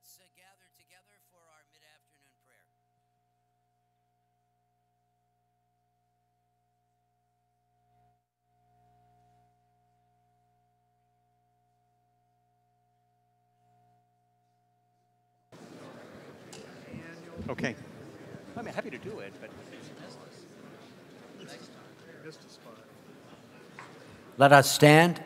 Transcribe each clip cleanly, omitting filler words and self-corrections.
Let's gather together for our mid-afternoon prayer. Okay. I'm happy to do it, but Let us stand.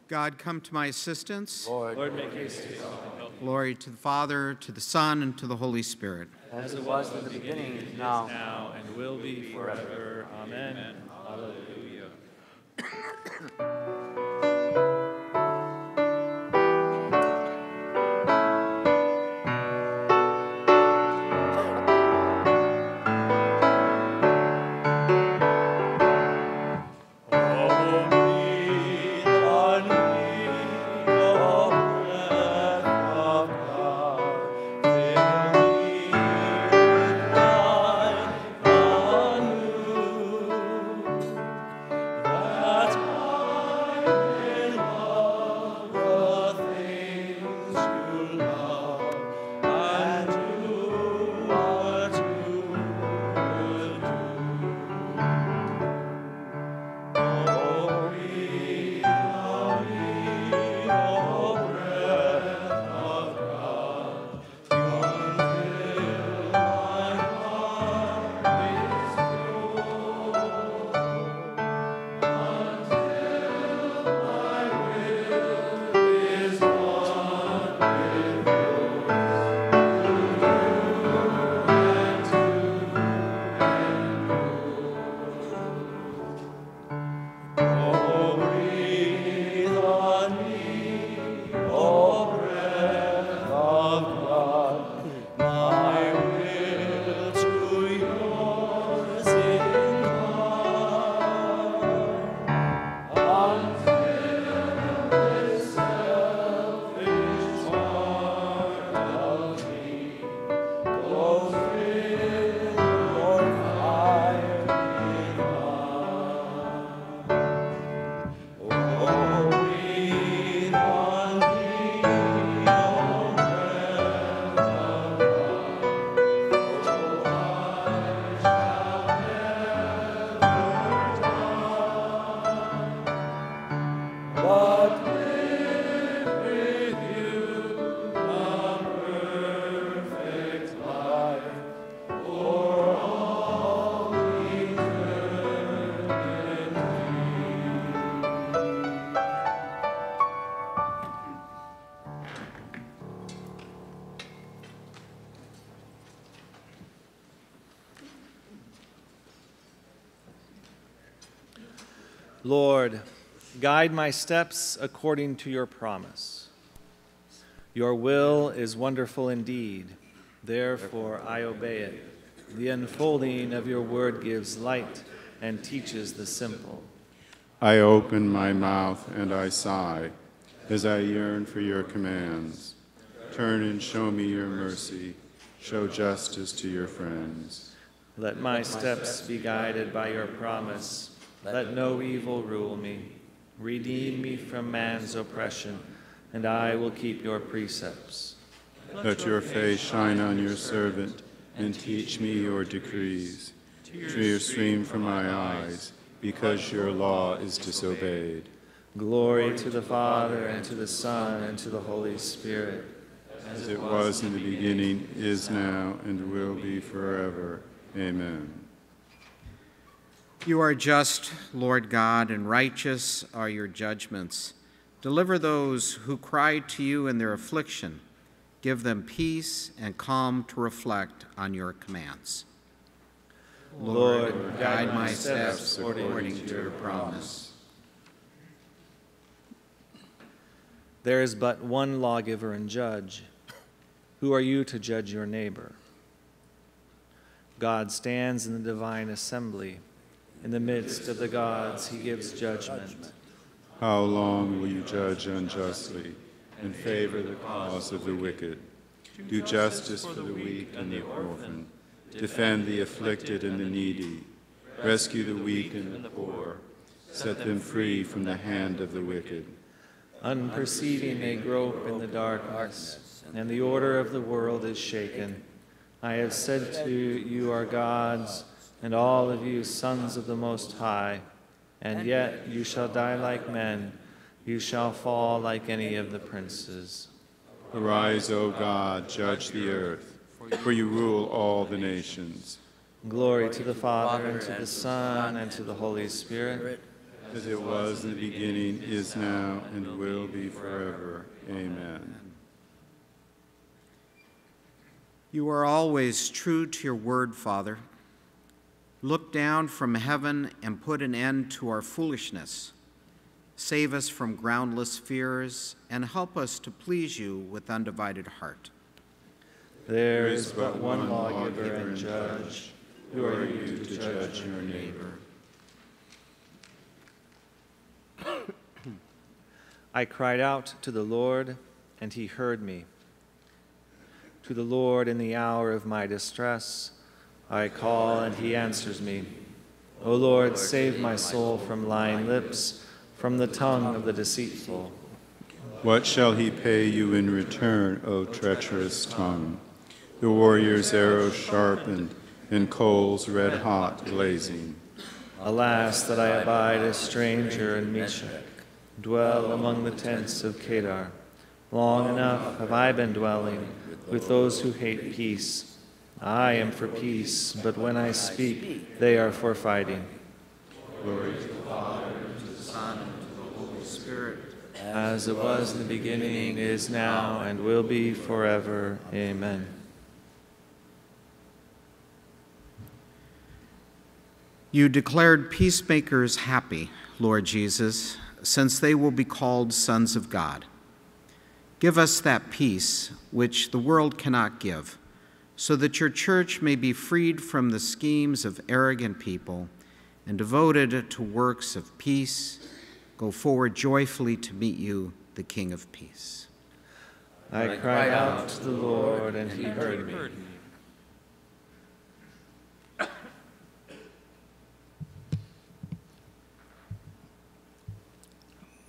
God, come to my assistance. Lord, make haste to help. Glory to the Father, to the Son, and to the Holy Spirit. As it was in the beginning, is now, and will be forever. Amen. Hallelujah. Lord, guide my steps according to your promise. Your will is wonderful indeed, therefore I obey it. The unfolding of your word gives light and teaches the simple. I open my mouth and I sigh as I yearn for your commands. Turn and show me your mercy. Show justice to your friends. Let my steps be guided by your promise. Let no evil rule me. Redeem me from man's oppression, and I will keep your precepts. Let your face shine on your servant, and teach me your decrees. Tears stream from my eyes, because your law is disobeyed. Glory to the Father, and to the Son, and to the Holy Spirit. As it was in the beginning, is now, and will be forever. Amen. You are just, Lord God, and righteous are your judgments. Deliver those who cry to you in their affliction. Give them peace and calm to reflect on your commands. Lord, guide my steps according to your promise. There is but one lawgiver and judge. Who are you to judge your neighbor? God stands in the divine assembly. In the midst of the gods, he gives judgment. How long will you judge unjustly and favor the cause of the wicked? Do justice for the weak and the orphan. Defend the afflicted and the needy. Rescue the weak and the poor. Set them free from the hand of the wicked. Unperceiving they grope in the darkness, and the order of the world is shaken. I have said to you, you are gods, and all of you sons of the Most High, and yet you shall die like men, you shall fall like any of the princes. Arise, O God, judge the earth, for you rule all the nations. Glory to the Father, and to the Son, and to the Holy Spirit. As it was in the beginning, is now, and will be forever. Amen. You are always true to your word, Father. Look down from heaven and put an end to our foolishness. Save us from groundless fears and help us to please you with undivided heart. There is but one lawgiver and judge. Who are you to judge your neighbor? I cried out to the Lord, and he heard me. To the Lord in the hour of my distress, I call, and he answers me. O Lord, save my soul from lying lips, from the tongue of the deceitful. What shall he pay you in return, O treacherous tongue? The warrior's arrow sharpened, and coals red hot blazing. Alas, that I abide a stranger in Meshech, dwell among the tents of Kedar. Long enough have I been dwelling with those who hate peace. I am for peace, but when I speak, they are for fighting. Glory to the Father, and to the Son, and to the Holy Spirit. As it was in the beginning, is now, and will be forever. Amen. You declared peacemakers happy, Lord Jesus, since they will be called sons of God. Give us that peace which the world cannot give, so that your church may be freed from the schemes of arrogant people and devoted to works of peace, go forward joyfully to meet you, the King of Peace. I cried out to the Lord, and he heard me.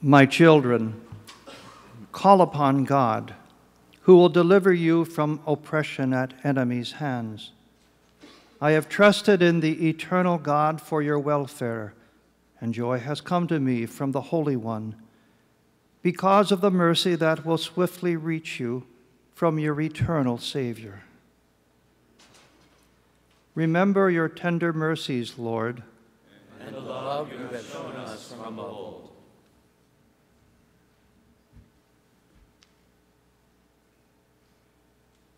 My children, call upon God, who will deliver you from oppression at enemies' hands. I have trusted in the eternal God for your welfare, and joy has come to me from the Holy One, because of the mercy that will swiftly reach you from your eternal Savior. Remember your tender mercies, Lord, and the love you have shown us from of old.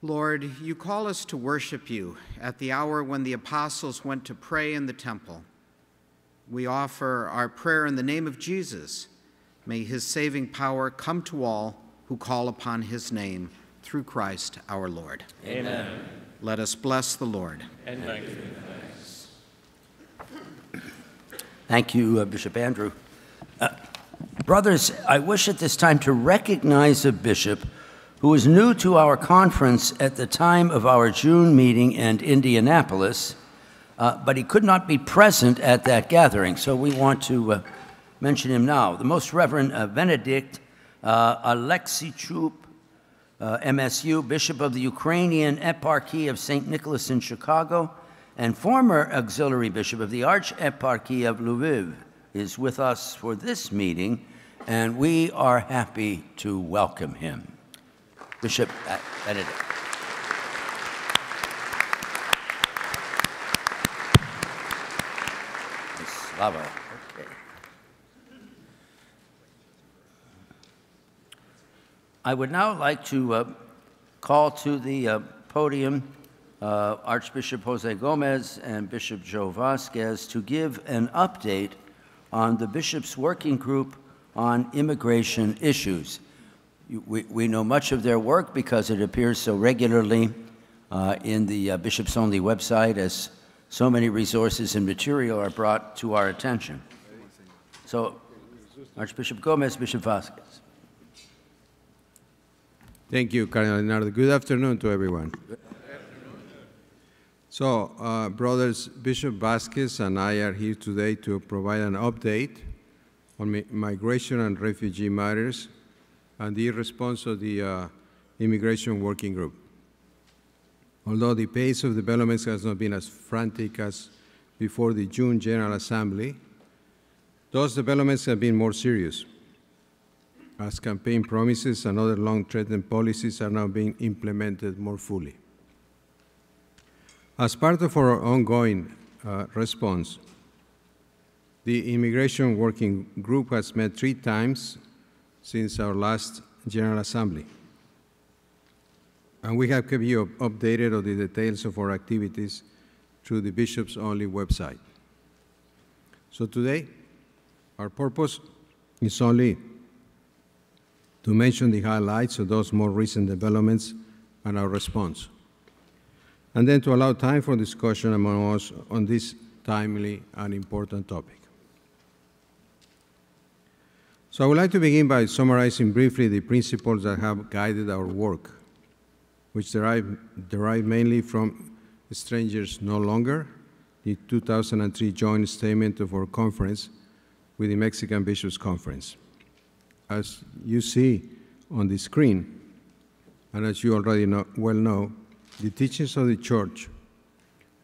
Lord, you call us to worship you at the hour when the apostles went to pray in the temple. We offer our prayer in the name of Jesus. May his saving power come to all who call upon his name through Christ our Lord. Amen. Let us bless the Lord. And thank you. Thanks. Thank you, Bishop Andrew. Brothers, I wish at this time to recognize a bishop who was new to our conference at the time of our June meeting in Indianapolis, but he could not be present at that gathering, so we want to mention him now. The Most Reverend Benedict Alexichuk, MSU, Bishop of the Ukrainian Eparchy of St. Nicholas in Chicago, and former Auxiliary Bishop of the Archeparchy of Lviv, is with us for this meeting, and we are happy to welcome him. Bishop Benedict. Slava. Okay. I would now like to call to the podium Archbishop Jose Gomez and Bishop Joe Vasquez to give an update on the Bishop's Working Group on Immigration Issues. We know much of their work because it appears so regularly in the Bishop's Only website, as so many resources and material are brought to our attention. So, Archbishop Gomez, Bishop Vasquez. Thank you, Cardinal Leonardo. Good afternoon to everyone. So, brothers, Bishop Vasquez and I are here today to provide an update on migration and refugee matters and the response of the Immigration Working Group. Although the pace of developments has not been as frantic as before the June General Assembly, those developments have been more serious, as campaign promises and other long-threatened policies are now being implemented more fully. As part of our ongoing response, the Immigration Working Group has met 3 times since our last General Assembly, and we have kept you updated on the details of our activities through the Bishops Only website. So today, our purpose is only to mention the highlights of those more recent developments and our response, and then to allow time for discussion among us on this timely and important topic. So I would like to begin by summarizing briefly the principles that have guided our work, which derive mainly from Strangers No Longer, the 2003 joint statement of our conference with the Mexican Bishops' Conference. As you see on the screen, and as you already well know, the teachings of the Church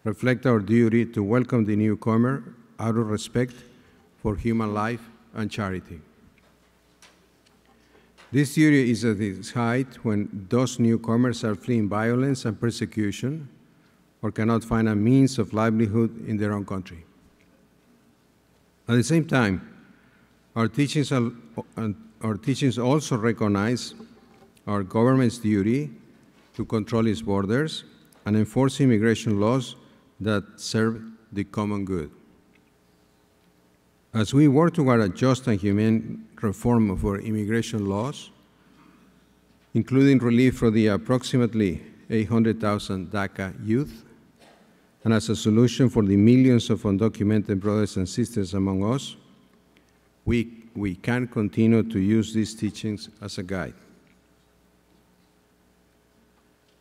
reflect our duty to welcome the newcomer out of respect for human life and charity. This duty is at its height when those newcomers are fleeing violence and persecution or cannot find a means of livelihood in their own country. At the same time, our teachings also recognize our government's duty to control its borders and enforce immigration laws that serve the common good. As we work toward a just and humane reform of our immigration laws, including relief for the approximately 800,000 DACA youth, and as a solution for the millions of undocumented brothers and sisters among us, we can continue to use these teachings as a guide.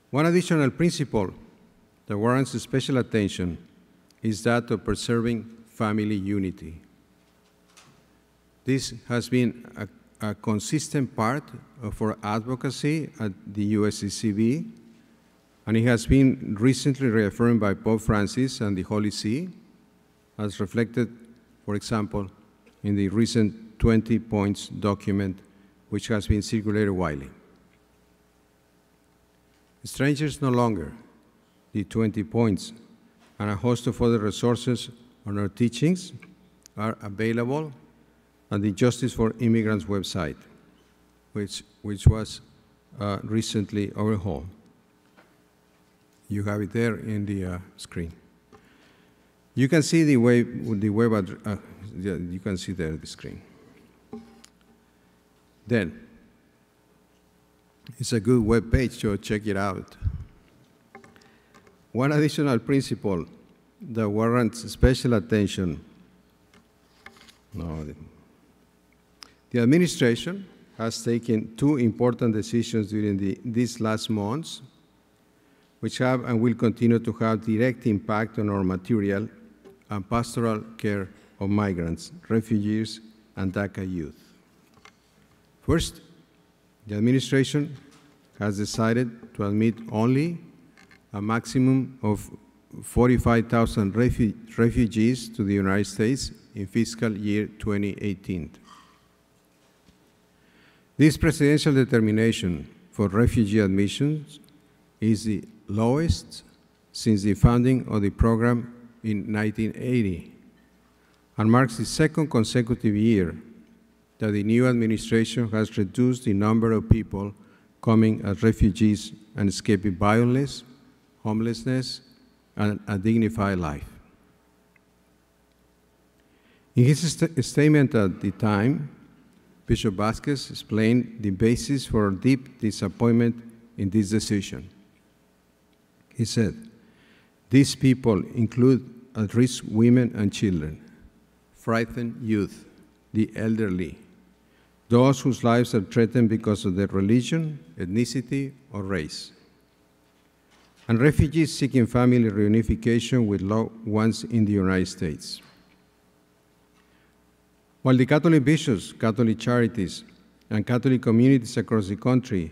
One additional principle that warrants special attention is that of preserving family unity. This has been a consistent part of our advocacy at the USCCB, and it has been recently reaffirmed by Pope Francis and the Holy See, as reflected, for example, in the recent 20 points document which has been circulated widely. Strangers No Longer, the 20 points, and a host of other resources on our teachings are available on the Justice for Immigrants website, which was recently overhauled. You have it there in the screen. You can see the web address. You can see there the screen. Then, it's a good web page, so check it out. One additional principle that warrants special attention. The administration has taken 2 important decisions during these last months, which have and will continue to have direct impact on our material and pastoral care of migrants, refugees, and DACA youth. First, the administration has decided to admit only a maximum of 45,000 refugees to the United States in fiscal year 2018. This presidential determination for refugee admissions is the lowest since the founding of the program in 1980 and marks the 2nd consecutive year that the new administration has reduced the number of people coming as refugees and escaping violence, homelessness, and a dignified life. In his statement at the time, Bishop Vasquez explained the basis for deep disappointment in this decision. He said, "These people include at-risk women and children, frightened youth, the elderly, those whose lives are threatened because of their religion, ethnicity, or race, and refugees seeking family reunification with loved ones in the United States." While the Catholic bishops, Catholic Charities, and Catholic communities across the country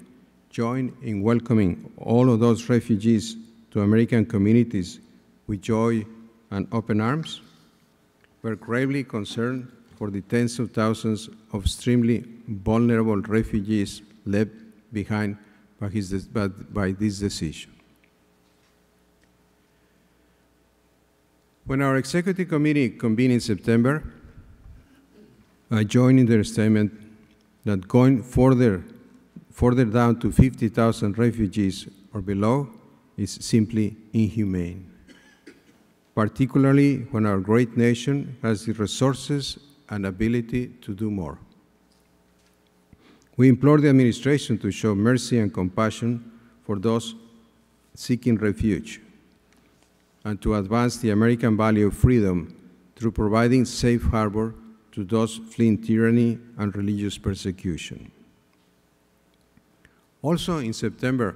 join in welcoming all of those refugees to American communities with joy and open arms, we're gravely concerned for the tens of thousands of extremely vulnerable refugees left behind by this decision. When our executive committee convened in September, I joined in their statement that going further down to 50,000 refugees or below is simply inhumane, particularly when our great nation has the resources and ability to do more. We implore the administration to show mercy and compassion for those seeking refuge and to advance the American value of freedom through providing safe harbor to those fleeing tyranny and religious persecution. Also in September,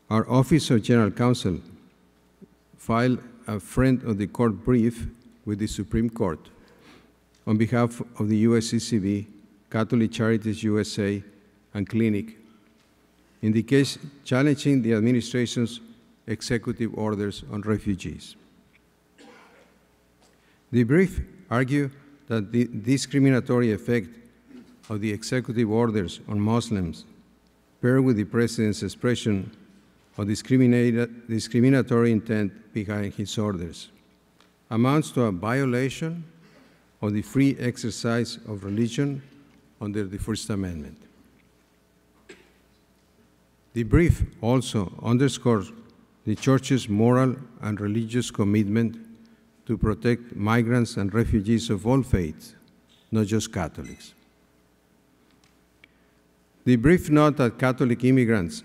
our Office of General Counsel filed a friend of the court brief with the Supreme Court on behalf of the USCCB, Catholic Charities USA, and Clinic, in the case challenging the administration's executive orders on refugees. The brief argued that the discriminatory effect of the executive orders on Muslims, paired with the President's expression of discriminatory intent behind his orders, amounts to a violation of the free exercise of religion under the First Amendment. The brief also underscores the Church's moral and religious commitment to protect migrants and refugees of all faiths, not just Catholics. The brief note that Catholic immigrants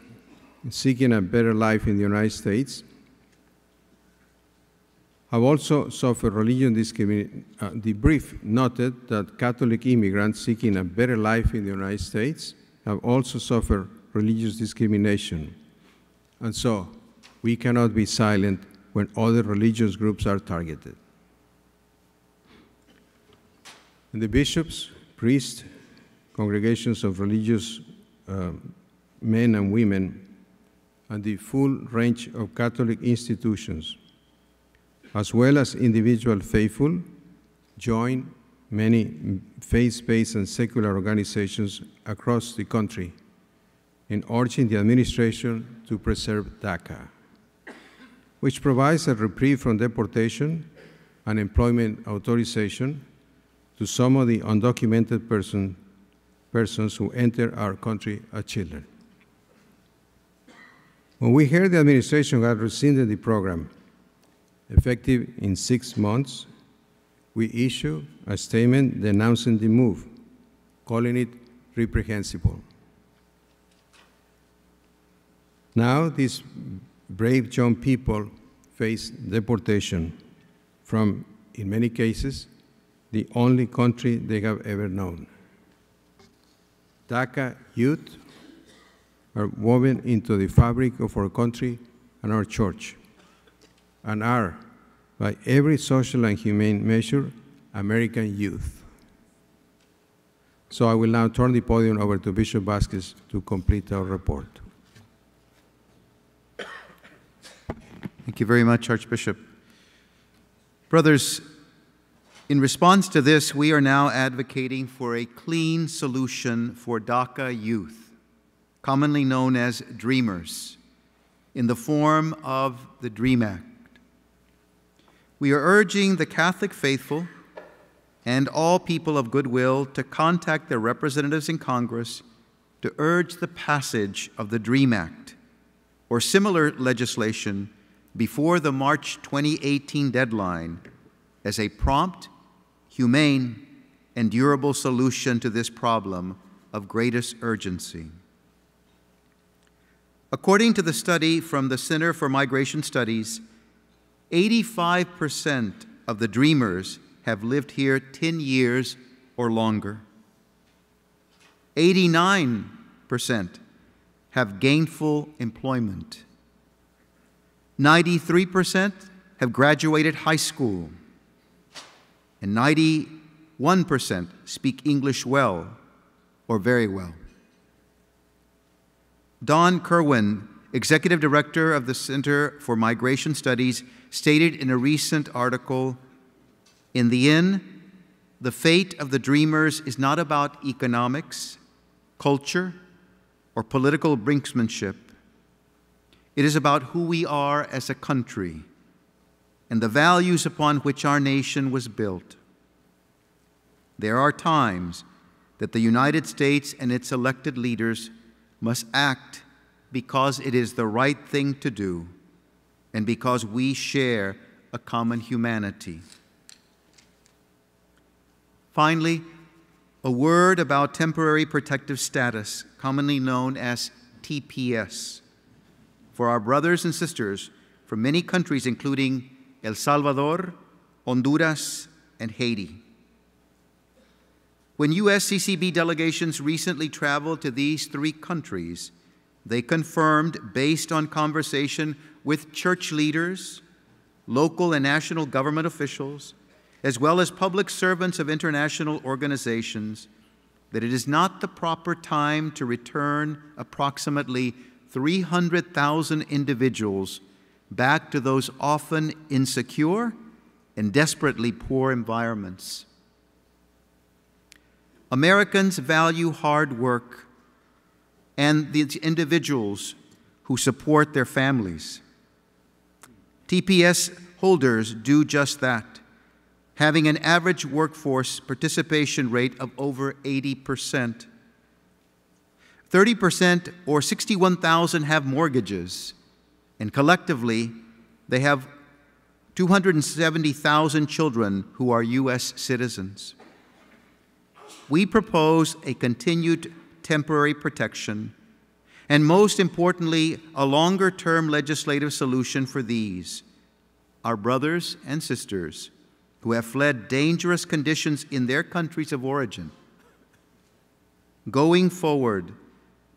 seeking a better life in the United States have also suffered religion discrimination. The brief noted that Catholic immigrants seeking a better life in the United States have also suffered religious discrimination. And so, we cannot be silent when other religious groups are targeted. And the bishops, priests, congregations of religious men and women, and the full range of Catholic institutions, as well as individual faithful, join many faith-based and secular organizations across the country in urging the administration to preserve DACA, which provides a reprieve from deportation and employment authorization to some of the undocumented persons who enter our country as children. When we heard the administration had rescinded the program, effective in 6 months, we issued a statement denouncing the move, calling it reprehensible. Now these brave young people face deportation from, in many cases, the only country they have ever known. DACA youth are woven into the fabric of our country and our church, and are, by every social and humane measure, American youth. So I will now turn the podium over to Bishop Vasquez to complete our report. Thank you very much, Archbishop. Brothers, in response to this, we are now advocating for a clean solution for DACA youth, commonly known as Dreamers, in the form of the DREAM Act. We are urging the Catholic faithful and all people of goodwill to contact their representatives in Congress to urge the passage of the DREAM Act or similar legislation before the March 2018 deadline as a prompt, humane, and durable solution to this problem of greatest urgency. According to the study from the Center for Migration Studies, 85% of the Dreamers have lived here 10 years or longer. 89% have gainful employment. 93% have graduated high school, and 91% speak English well, or very well. Don Kerwin, Executive Director of the Center for Migration Studies, stated in a recent article, "In the end, the fate of the dreamers is not about economics, culture, or political brinksmanship. It is about who we are as a country and the values upon which our nation was built. There are times that the United States and its elected leaders must act because it is the right thing to do and because we share a common humanity." Finally, a word about temporary protective status, commonly known as TPS, for our brothers and sisters from many countries, including El Salvador, Honduras, and Haiti. When U.S. CCB delegations recently traveled to these three countries, they confirmed, based on conversation with church leaders, local and national government officials, as well as public servants of international organizations, that it is not the proper time to return approximately 300,000 individuals back to those often insecure and desperately poor environments. Americans value hard work and the individuals who support their families. TPS holders do just that, having an average workforce participation rate of over 80%. 30% or 61,000 have mortgages, and collectively they have 270,000 children who are U.S. citizens. We propose a continued temporary protection, and most importantly, a longer-term legislative solution for these, our brothers and sisters who have fled dangerous conditions in their countries of origin. Going forward,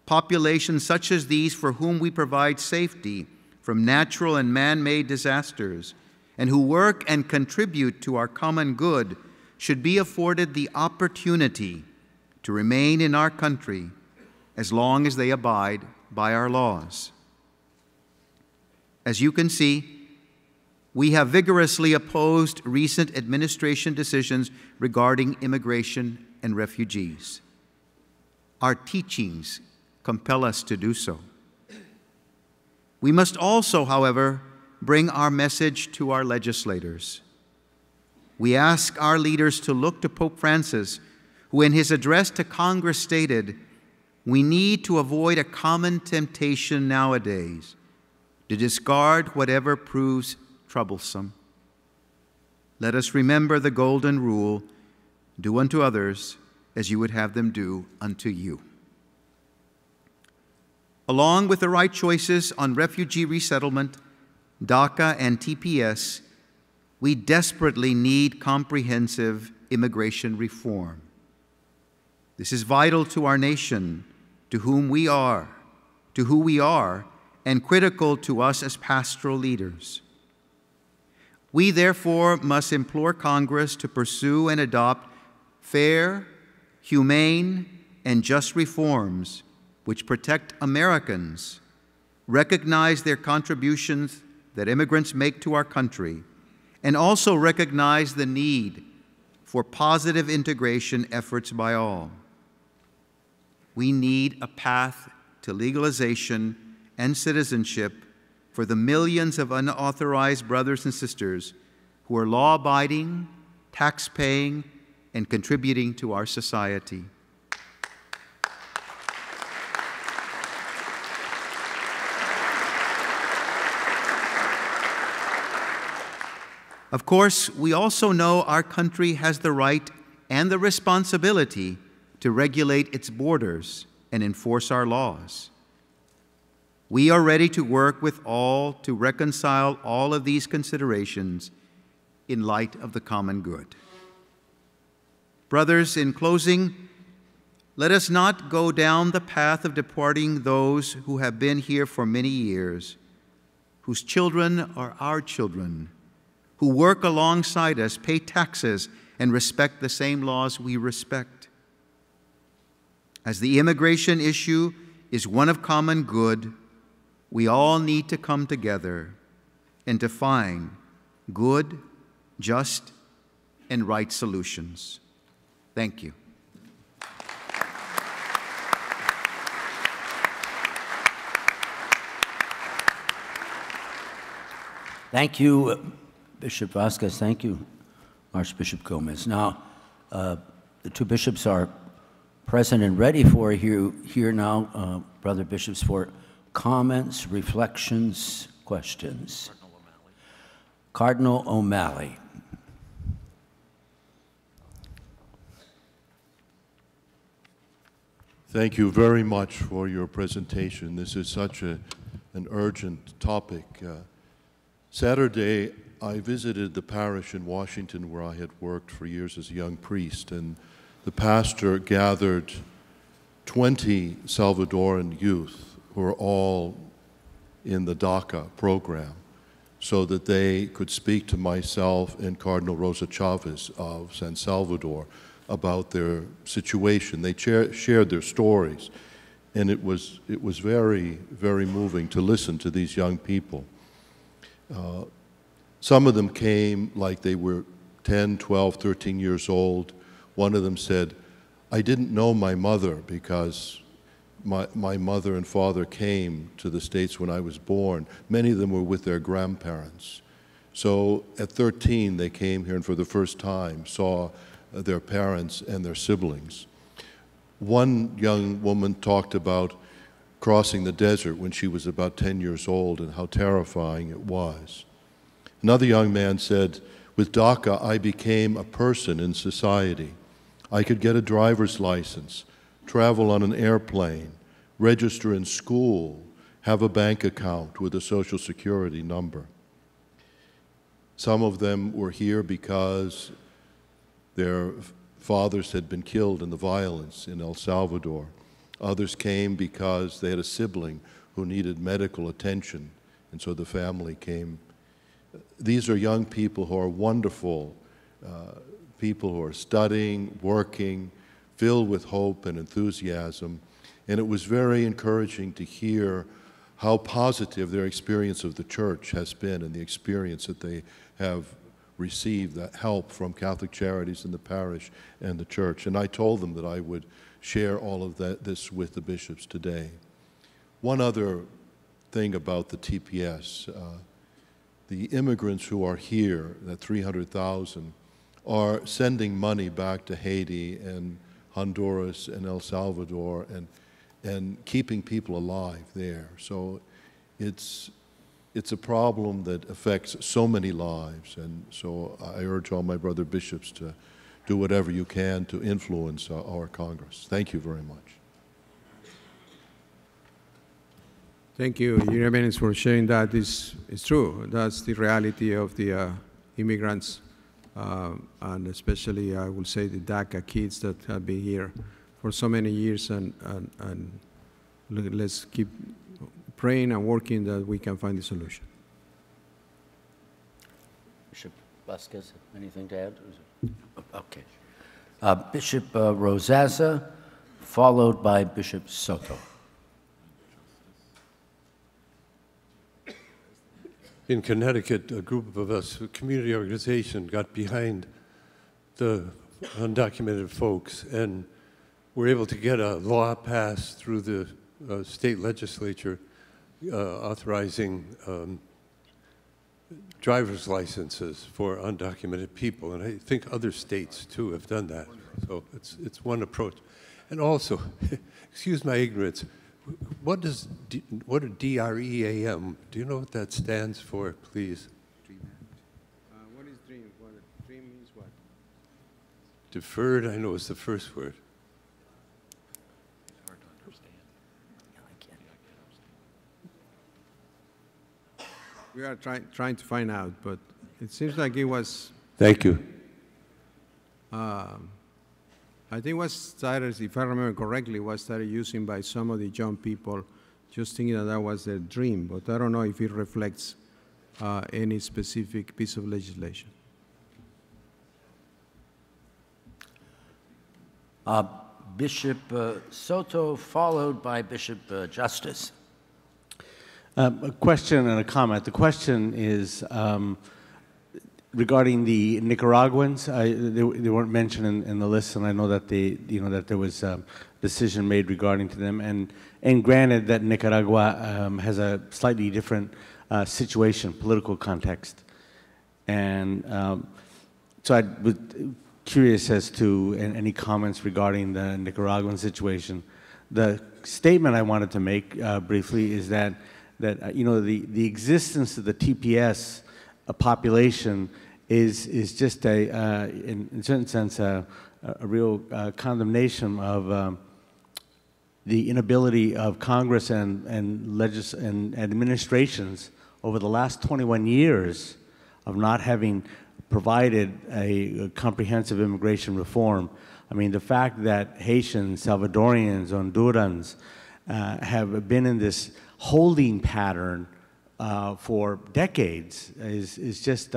populations such as these for whom we provide safety from natural and man-made disasters and who work and contribute to our common good should be afforded the opportunity to remain in our country as long as they abide by our laws. As you can see, we have vigorously opposed recent administration decisions regarding immigration and refugees. Our teachings compel us to do so. We must also, however, bring our message to our legislators. We ask our leaders to look to Pope Francis, who in his address to Congress stated, "We need to avoid a common temptation nowadays to discard whatever proves troublesome. Let us remember the golden rule, do unto others as you would have them do unto you." Along with the right choices on refugee resettlement, DACA, and TPS, we desperately need comprehensive immigration reform. This is vital to our nation, to who we are, and critical to us as pastoral leaders. We therefore must implore Congress to pursue and adopt fair, humane, and just reforms which protect Americans, recognize their contributions that immigrants make to our country, and also recognize the need for positive integration efforts by all. We need a path to legalization and citizenship for the millions of unauthorized brothers and sisters who are law-abiding, tax-paying, and contributing to our society. Of course, we also know our country has the right and the responsibility to regulate its borders and enforce our laws. We are ready to work with all to reconcile all of these considerations in light of the common good. Brothers, in closing, let us not go down the path of deporting those who have been here for many years, whose children are our children, who work alongside us, pay taxes, and respect the same laws we respect. As the immigration issue is one of common good, we all need to come together and define good, just, and right solutions. Thank you. Thank you, Bishop Vasquez. Thank you, Archbishop Gomez. Now, the two bishops are present and ready for you here now, brother bishops, for comments, reflections, questions. Cardinal O'Malley. Thank you very much for your presentation. This is such an urgent topic. Saturday, I visited the parish in Washington where I had worked for years as a young priest, and the pastor gathered 20 Salvadoran youth who are all in the DACA program so that they could speak to myself and Cardinal Rosa Chavez of San Salvador about their situation. They shared their stories, and it was very, very moving to listen to these young people. Some of them came like they were 10, 12, 13 years old. One of them said, I didn't know my mother because my mother and father came to the States when I was born. Many of them were with their grandparents. So at 13, they came here and for the first time saw their parents and their siblings. One young woman talked about crossing the desert when she was about 10 years old and how terrifying it was. Another young man said, with DACA, I became a person in society. I could get a driver's license, travel on an airplane, register in school, have a bank account with a Social Security number. Some of them were here because their fathers had been killed in the violence in El Salvador. Others came because they had a sibling who needed medical attention, and so the family came. These are young people who are wonderful, people who are studying, working, filled with hope and enthusiasm. And it was very encouraging to hear how positive their experience of the church has been and the experience that they have received, that help from Catholic Charities in the parish and the church. And I told them that I would share all of this with the bishops today. One other thing about the TPS, the immigrants who are here, that 300,000, are sending money back to Haiti and Honduras and El Salvador and keeping people alive there. So it's a problem that affects so many lives, and so I urge all my brother bishops to do whatever you can to influence our Congress. Thank you very much. Thank you, Your Eminence, for sharing that. It's true. That's the reality of the immigrants, and especially, I will say, the DACA kids that have been here for so many years, and let's keep praying and working that we can find a solution. Bishop Vasquez, anything to add? Okay. Bishop Rosaza, followed by Bishop Soto. In Connecticut, a group of us, a community organization, got behind the undocumented folks and were able to get a law passed through the state legislature authorizing driver's licenses for undocumented people. And I think other states, too, have done that. So it's one approach. And also, excuse my ignorance, what a DREAM, do you know what that stands for, please? What is dream? Dream means what? Deferred, I know is the first word. It's hard to understand. I can't. We are trying to find out, but it seems like it was... Thank you. I think was started, if I remember correctly, was started using by some of the young people, just thinking that that was their dream. But I don't know if it reflects any specific piece of legislation. Bishop Soto, followed by Bishop Justice. A question and a comment. The question is regarding the Nicaraguans. They weren't mentioned in the list, and I know that that there was a decision made regarding to them. And granted that Nicaragua has a slightly different situation, political context, and so I was curious as to any comments regarding the Nicaraguan situation. The statement I wanted to make briefly is that the existence of the TPS population is just in a certain sense a real condemnation of the inability of Congress and administrations over the last 21 years of not having provided a comprehensive immigration reform. I mean, the fact that Haitians, Salvadorians, Hondurans have been in this holding pattern for decades is just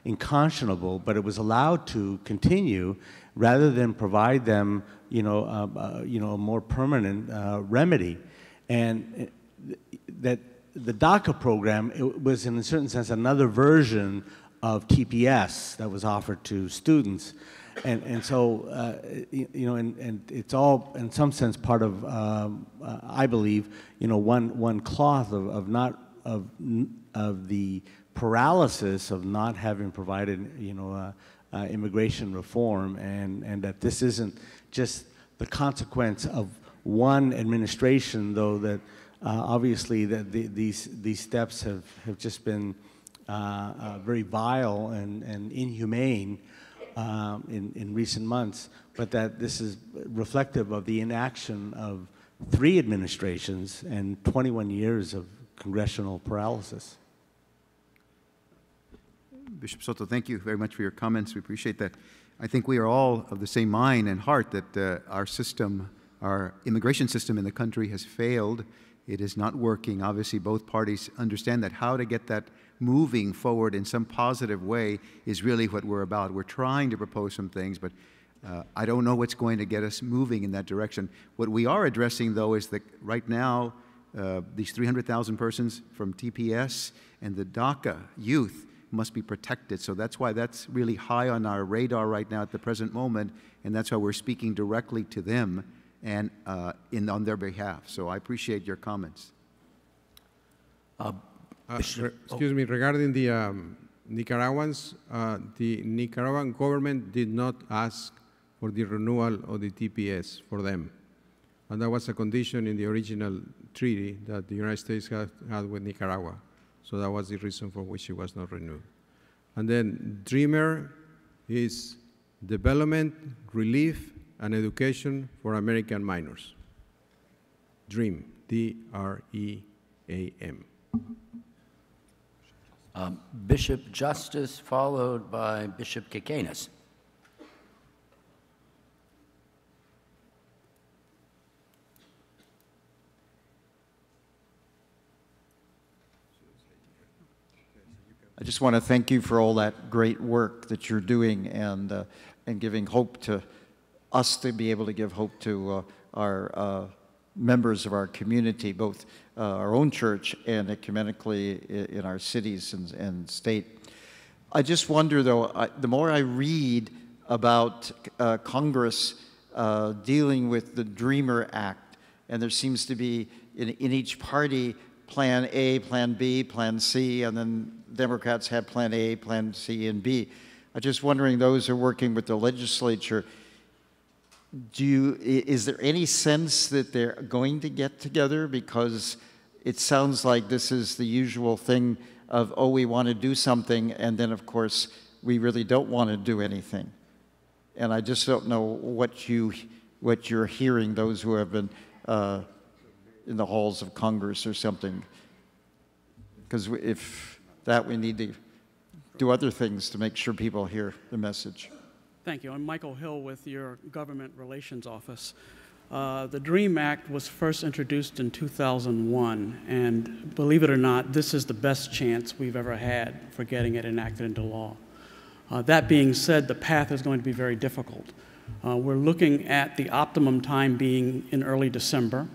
unconscionable, but it was allowed to continue rather than provide them, a more permanent remedy. And that the DACA program, it was in a certain sense another version of TPS that was offered to students. And so, and it's all, in some sense, part of, I believe, one cloth of the paralysis of not having provided, immigration reform, and that this isn't just the consequence of one administration, though that obviously that these steps have just been very vile and inhumane in recent months, but that this is reflective of the inaction of 3 administrations and 21 years of congressional paralysis. Bishop Soto, thank you very much for your comments. We appreciate that. I think we are all of the same mind and heart that our system, our immigration system in the country has failed. It is not working. Obviously, both parties understand that. How to get that moving forward in some positive way is really what we're about. We're trying to propose some things, but I don't know what's going to get us moving in that direction. What we are addressing, though, is that right now, these 300,000 persons from TPS and the DACA youth must be protected. So that's why that's really high on our radar right now at the present moment, and that's why we're speaking directly to them and on their behalf. So I appreciate your comments. Excuse me, regarding the Nicaraguans, the Nicaraguan government did not ask for the renewal of the TPS for them. And that was a condition in the original treaty that the United States had with Nicaragua. So that was the reason for which it was not renewed. And then DREAMER is development, relief, and education for American minors. DREAM, D-R-E-A-M. Bishop Justice, followed by Bishop Kikanis. I just want to thank you for all that great work that you're doing and giving hope to us to be able to give hope to our members of our community, both our own church and ecumenically in our cities and state. I just wonder, though, the more I read about Congress dealing with the DREAMER Act, and there seems to be in each party Plan A, Plan B, Plan C, and then Democrats have Plan A, Plan C, and B. I'm just wondering, those who are working with the legislature, is there any sense that they're going to get together? Because it sounds like this is the usual thing of, oh, we want to do something, and then, of course, we really don't want to do anything. And I just don't know what you're hearing, those who have been in the halls of Congress or something. Because if that, we need to do other things to make sure people hear the message. Thank you. I'm Michael Hill with your Government Relations Office. The DREAM Act was first introduced in 2001, and believe it or not, this is the best chance we've ever had for getting it enacted into law. That being said, the path is going to be very difficult. We're looking at the optimum time being in early December,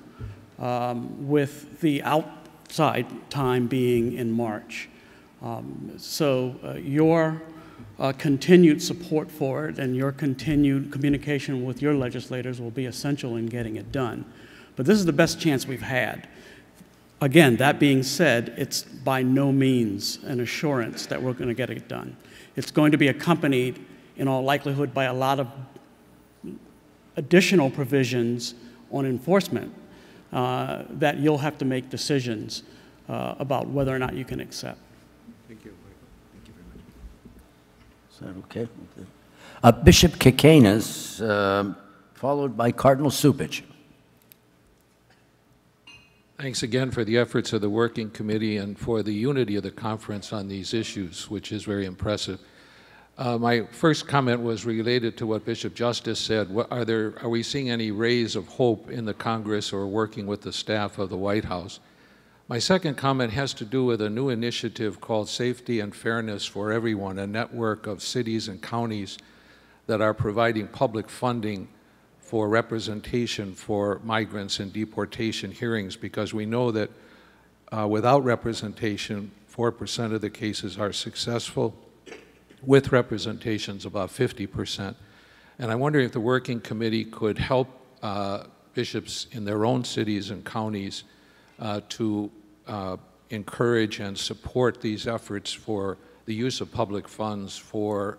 with the outside time being in March. Your continued support for it and your continued communication with your legislators will be essential in getting it done. But this is the best chance we've had. Again, that being said, it's by no means an assurance that we're going to get it done. It's going to be accompanied, in all likelihood, by a lot of additional provisions on enforcement that you'll have to make decisions about whether or not you can accept. Thank you. Thank you very much. Is that okay? Bishop Kikanes, followed by Cardinal Cupich. Thanks again for the efforts of the Working Committee and for the unity of the conference on these issues, which is very impressive. My first comment was related to what Bishop Justice said. Are we seeing any rays of hope in the Congress or working with the staff of the White House? My second comment has to do with a new initiative called Safety and Fairness for Everyone, a network of cities and counties that are providing public funding for representation for migrants in deportation hearings, because we know that without representation, 4% of the cases are successful. With representations, about 50%. And I wonder if the Working Committee could help bishops in their own cities and counties to encourage and support these efforts for the use of public funds for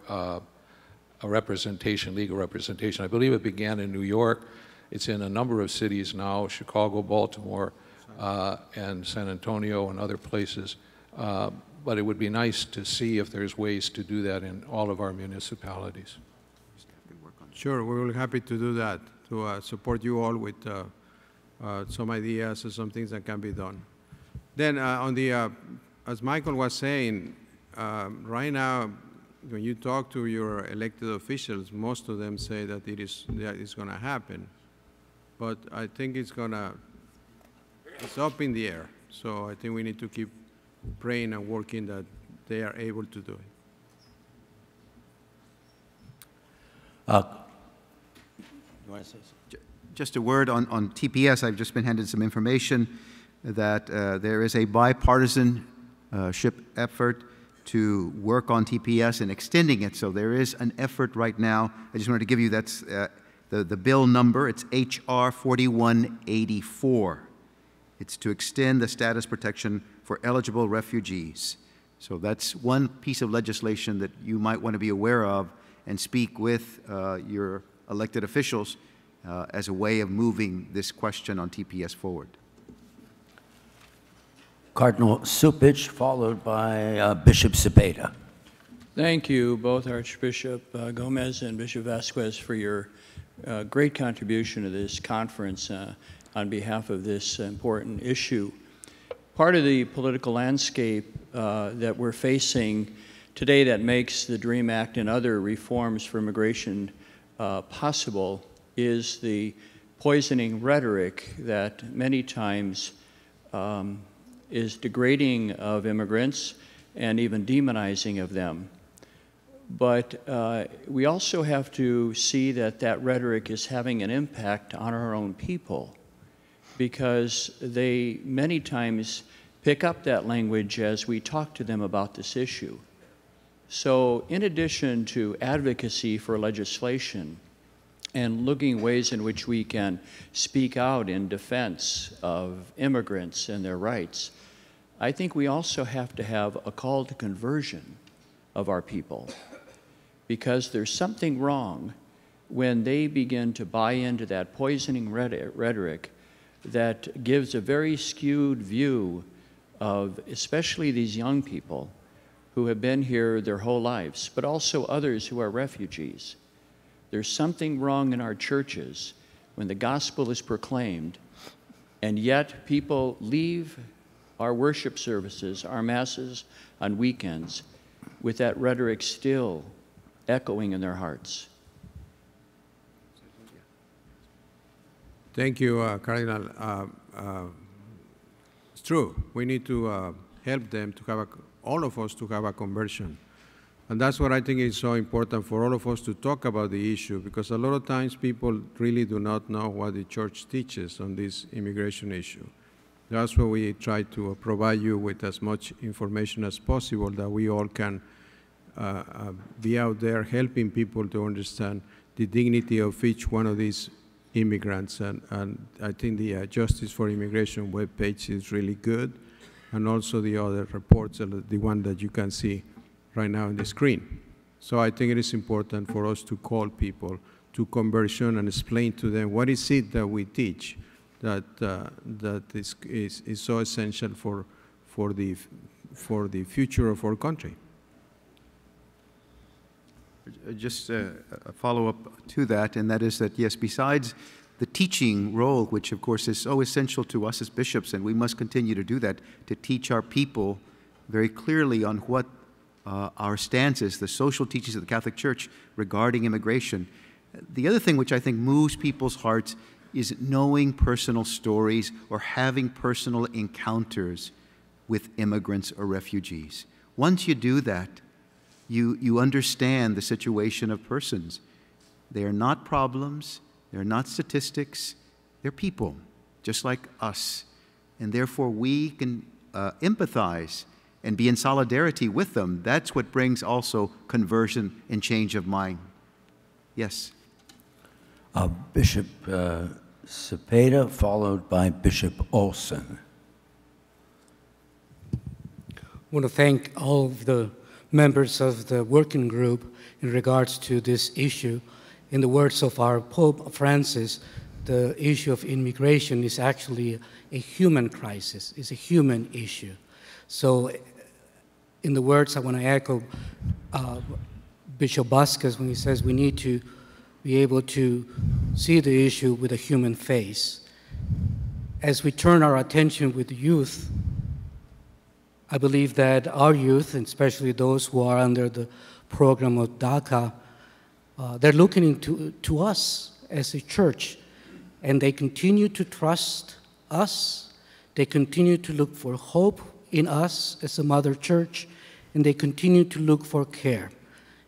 a representation, legal representation. I believe it began in New York. It's in a number of cities now, Chicago, Baltimore, and San Antonio and other places. But it would be nice to see if there's ways to do that in all of our municipalities. Sure, we will be happy to do that, to support you all with some ideas or some things that can be done. Then as Michael was saying, right now, when you talk to your elected officials, most of them say that it's going to happen. But I think it's up in the air. So I think we need to keep praying and working that they are able to do it. You want to say something? Just a word on TPS. I've just been handed some information that there is a bipartisanship effort to work on TPS and extending it. So there is an effort right now. I just wanted to give you that's the bill number. It's H.R. 4184. It's to extend the status protection for eligible refugees. So that's one piece of legislation that you might want to be aware of and speak with your elected officials as a way of moving this question on TPS forward. Cardinal Cupich, followed by Bishop Cepeda. Thank you, both Archbishop Gomez and Bishop Vasquez, for your great contribution to this conference on behalf of this important issue. Part of the political landscape that we're facing today that makes the DREAM Act and other reforms for immigration possible is the poisoning rhetoric that many times is degrading of immigrants and even demonizing of them. But we also have to see that that rhetoric is having an impact on our own people, because they many times pick up that language as we talk to them about this issue. So in addition to advocacy for legislation and looking ways in which we can speak out in defense of immigrants and their rights, I think we also have to have a call to conversion of our people, because there's something wrong when they begin to buy into that poisoning rhetoric that gives a very skewed view of especially these young people who have been here their whole lives, but also others who are refugees. There's something wrong in our churches when the gospel is proclaimed, and yet people leave our worship services, our masses on weekends, with that rhetoric still echoing in their hearts. Thank you, Cardinal. It's true. We need to help them to have all of us to have a conversion. And that's what I think is so important for all of us to talk about the issue, because a lot of times people really do not know what the church teaches on this immigration issue. That's why we try to provide you with as much information as possible that we all can be out there helping people to understand the dignity of each one of these immigrants. And I think the Justice for Immigration webpage is really good, and also the other reports, the one that you can see right now on the screen. So I think it is important for us to call people to conversion and explain to them what is it that we teach that is so essential for the future of our country. Just a follow-up to that, and that is that, yes, besides the teaching role, which of course is so essential to us as bishops, and we must continue to do that, to teach our people very clearly on what our stance is, the social teachings of the Catholic Church regarding immigration. The other thing which I think moves people's hearts is knowing personal stories or having personal encounters with immigrants or refugees. Once you do that, you understand the situation of persons. They are not problems, they're not statistics, they're people, just like us. And therefore we can empathize and be in solidarity with them. That's what brings also conversion and change of mind. Yes? Bishop Cepeda, followed by Bishop Olson. I want to thank all of the members of the working group in regards to this issue. In the words of our Pope Francis, the issue of immigration is actually a human crisis, it's a human issue. So in the words, I want to echo Bishop Vasquez when he says we need to be able to see the issue with a human face. As we turn our attention with the youth, I believe that our youth, and especially those who are under the program of DACA, they're looking to us as a church, and they continue to trust us. They continue to look for hope in us as a mother church, and they continue to look for care.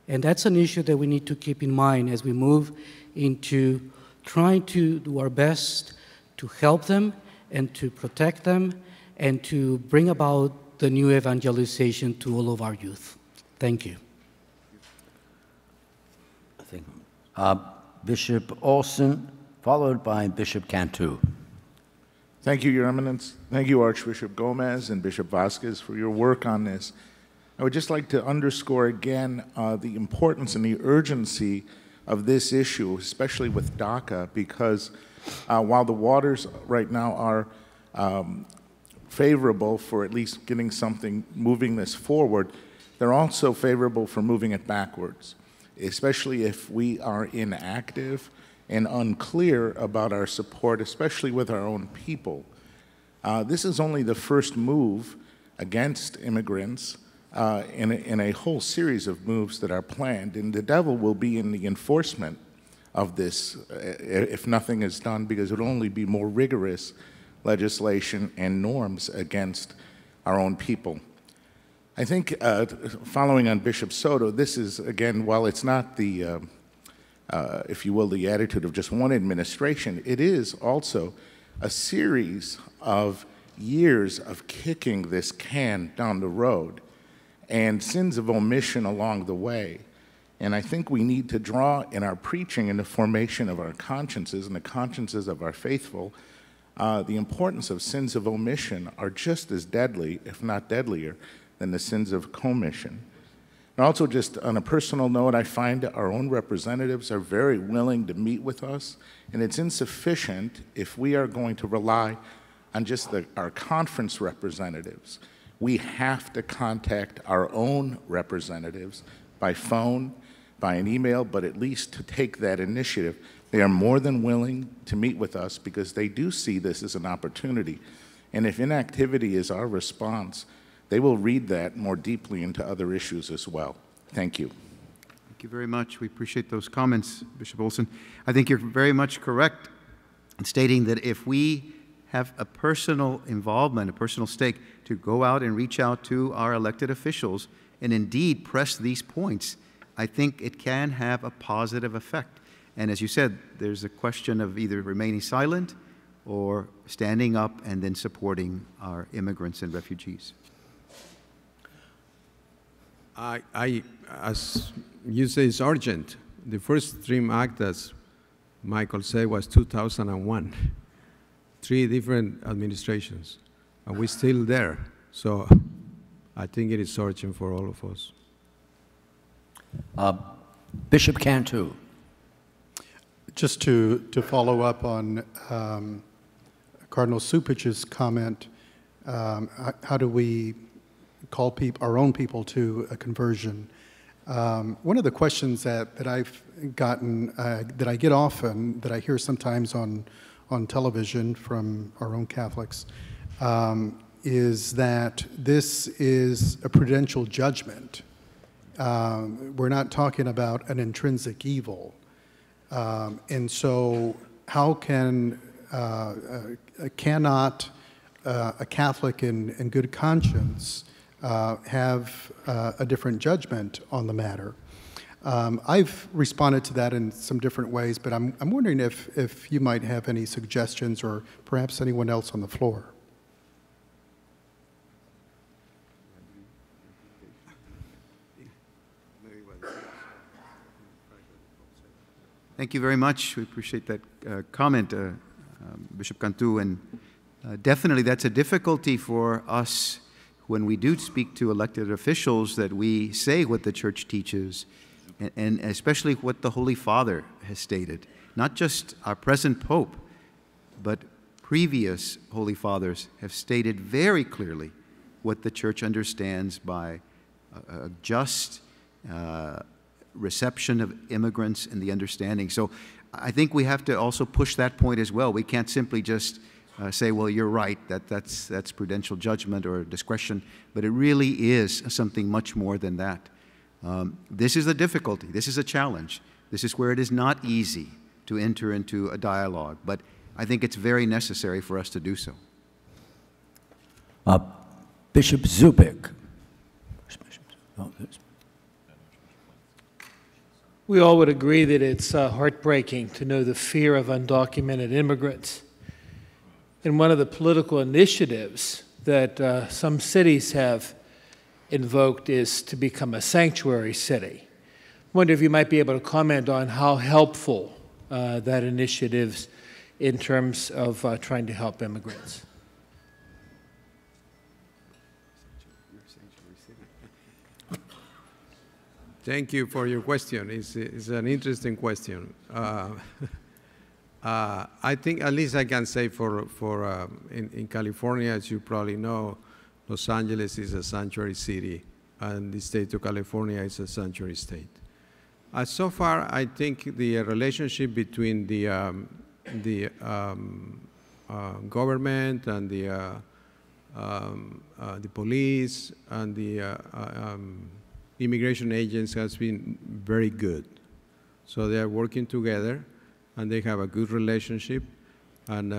And that's an issue that we need to keep in mind as we move into trying to do our best to help them and to protect them and to bring about the new evangelization to all of our youth. Thank you. Bishop Olson, followed by Bishop Cantu. Thank you, Your Eminence. Thank you, Archbishop Gomez and Bishop Vasquez, for your work on this. I would just like to underscore again the importance and the urgency of this issue, especially with DACA, because while the waters right now are favorable for at least getting something, moving this forward, they're also favorable for moving it backwards, especially if we are inactive and unclear about our support, especially with our own people. This is only the first move against immigrants in a whole series of moves that are planned, and the devil will be in the enforcement of this if nothing is done, because it will only be more rigorous legislation and norms against our own people. I think, following on Bishop Soto, this is, again, while it's not the, if you will, the attitude of just one administration, it is also a series of years of kicking this can down the road and sins of omission along the way. And I think we need to draw in our preaching and the formation of our consciences and the consciences of our faithful, the importance of sins of omission are just as deadly, if not deadlier, than the sins of commission. And also, just on a personal note, I find our own representatives are very willing to meet with us, and it's insufficient if we are going to rely on just our conference representatives. We have to contact our own representatives by phone, by an email, but at least to take that initiative. They are more than willing to meet with us because they do see this as an opportunity. And if inactivity is our response, they will read that more deeply into other issues as well. Thank you. Thank you very much. We appreciate those comments, Bishop Olson. I think you're very much correct in stating that if we have a personal involvement, a personal stake to go out and reach out to our elected officials and indeed press these points, I think it can have a positive effect. And as you said, there's a question of either remaining silent or standing up and then supporting our immigrants and refugees. As you say, it's urgent. The first DREAM Act, as Michael said, was 2001. 3 different administrations, and we're still there. So I think it is urgent for all of us. Bishop Cantu. Just to follow up on Cardinal Cupich's comment, how do we call our own people to a conversion? One of the questions that I've gotten, that I get often, that I hear sometimes on television from our own Catholics, is that this is a prudential judgment. We're not talking about an intrinsic evil. And so how cannot a Catholic in good conscience have a different judgment on the matter? I've responded to that in some different ways, but I'm wondering if you might have any suggestions, or perhaps anyone else on the floor. Thank you very much. We appreciate that comment, Bishop Cantu. And definitely that's a difficulty for us when we do speak to elected officials, that we say what the Church teaches, and especially what the Holy Father has stated. Not just our present Pope, but previous Holy Fathers have stated very clearly what the Church understands by a just reception of immigrants and the understanding. So I think we have to also push that point as well. We can't simply just say, well, you're right, that's prudential judgment or discretion, but it really is something much more than that. This is a difficulty. This is a challenge. This is where it is not easy to enter into a dialogue, but I think it's very necessary for us to do so. Bishop Zubik. We all would agree that it's heartbreaking to know the fear of undocumented immigrants. And one of the political initiatives that some cities have invoked is to become a sanctuary city. I wonder if you might be able to comment on how helpful that initiative is in terms of trying to help immigrants. Thank you for your question. It's an interesting question. I think, at least I can say in California, as you probably know, Los Angeles is a sanctuary city, and the state of California is a sanctuary state. So far, I think the relationship between the government and the police and the immigration agents has been very good. So they are working together, and they have a good relationship, and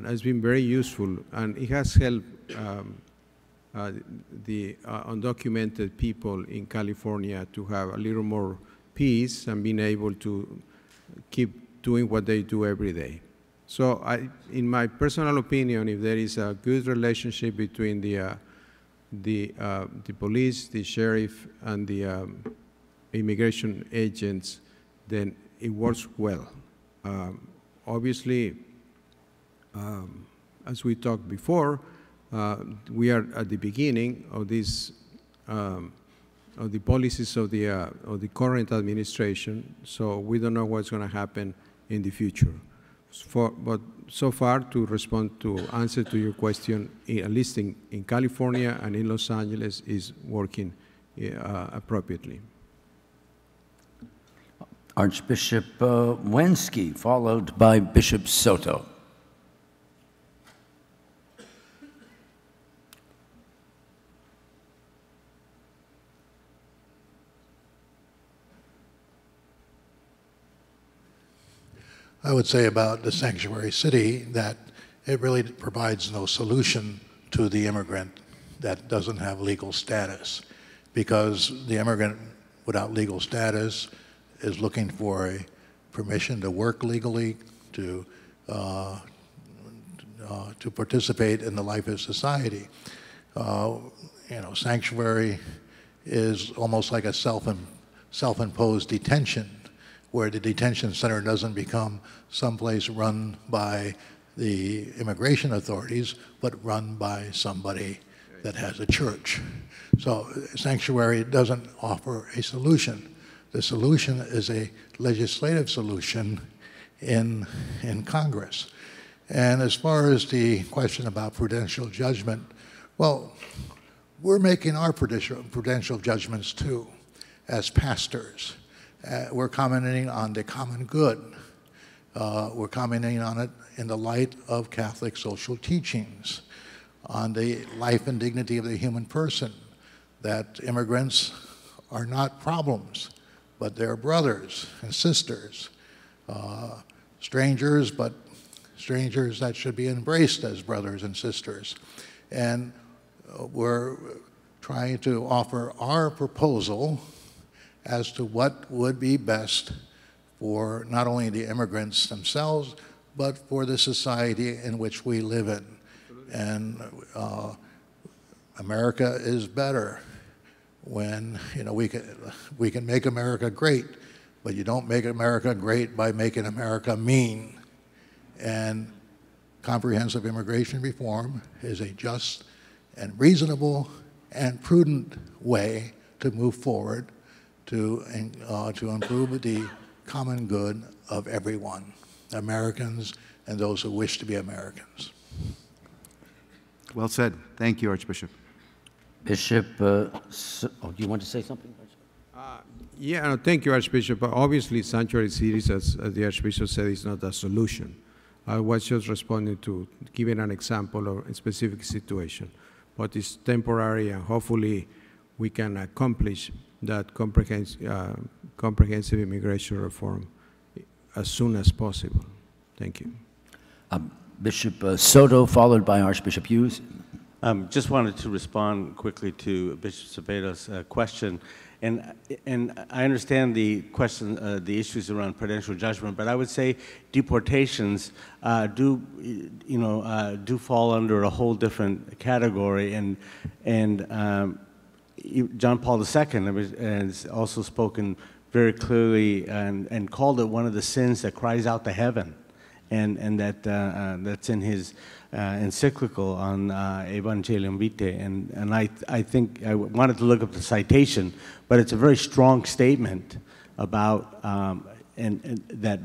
it's been very useful, and it has helped the undocumented people in California to have a little more peace and being able to keep doing what they do every day. So in my personal opinion, if there is a good relationship between the police, the sheriff, and the immigration agents, then it works well. Obviously, as we talked before, we are at the beginning of this, of the policies of the current administration, so we don't know what's going to happen in the future. But so far, to respond to answer to your question, at least in California and in Los Angeles, is working appropriately. Archbishop Wensky, followed by Bishop Soto. I would say about the sanctuary city that it really provides no solution to the immigrant that doesn't have legal status. because the immigrant without legal status is looking for a permission to work legally, to participate in the life of society. Sanctuary is almost like a self-imposed detention, where the detention center doesn't become someplace run by the immigration authorities, but run by somebody that has a church. So sanctuary doesn't offer a solution. The solution is a legislative solution in Congress. And as far as the question about prudential judgment, well, we're making our prudential judgments too, as pastors. We're commenting on the common good. We're commenting on it in the light of Catholic social teachings, on the life and dignity of the human person, that immigrants are not problems, but they're brothers and sisters, strangers, but strangers that should be embraced as brothers and sisters. And we're trying to offer our proposal as to what would be best for not only the immigrants themselves, but for the society in which we live in. And America is better when we can make America great, but you don't make America great by making America mean. And comprehensive immigration reform is a just and reasonable and prudent way to move forward to improve the common good of everyone, Americans and those who wish to be Americans. Well said. Thank you, Archbishop. Bishop, do you want to say something? Yeah, thank you, Archbishop. Obviously, sanctuary cities, as the Archbishop said, is not a solution. I was just responding to giving an example of a specific situation, but it's temporary, and hopefully we can accomplish that comprehensive immigration reform as soon as possible. Thank you. Bishop Soto, followed by Archbishop Hughes. Just wanted to respond quickly to Bishop Cebedo's question. And I understand the question, the issues around prudential judgment, but I would say deportations do fall under a whole different category. And John Paul II has also spoken very clearly and called it one of the sins that cries out to heaven, and that's in his encyclical on Evangelium Vitae, and I think I wanted to look up the citation, but it's a very strong statement about and that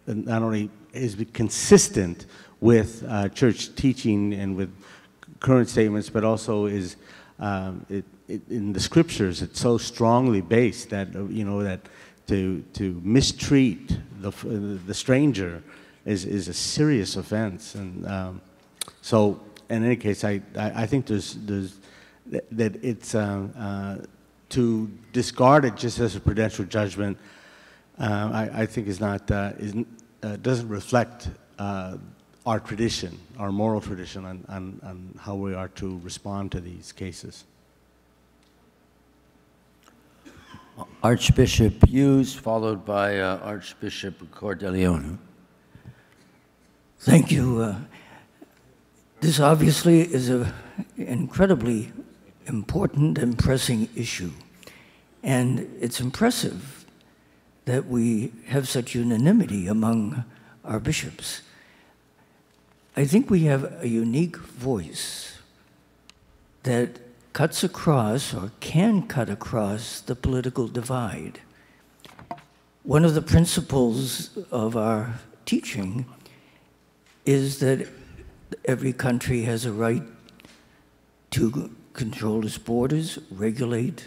not only is consistent with church teaching and with current statements, but also is in the scriptures. It's so strongly based that that to mistreat the stranger is a serious offense, and so in any case, I think that it's to discard it just as a prudential judgment. I think is not doesn't reflect our tradition, our moral tradition, on how we are to respond to these cases. Archbishop Hughes, followed by Archbishop Cordeleonu. Thank you. This obviously is an incredibly important and pressing issue. And it's impressive that we have such unanimity among our bishops. I think we have a unique voice that cuts across, or can cut across, the political divide. One of the principles of our teaching is that every country has a right to control its borders, regulate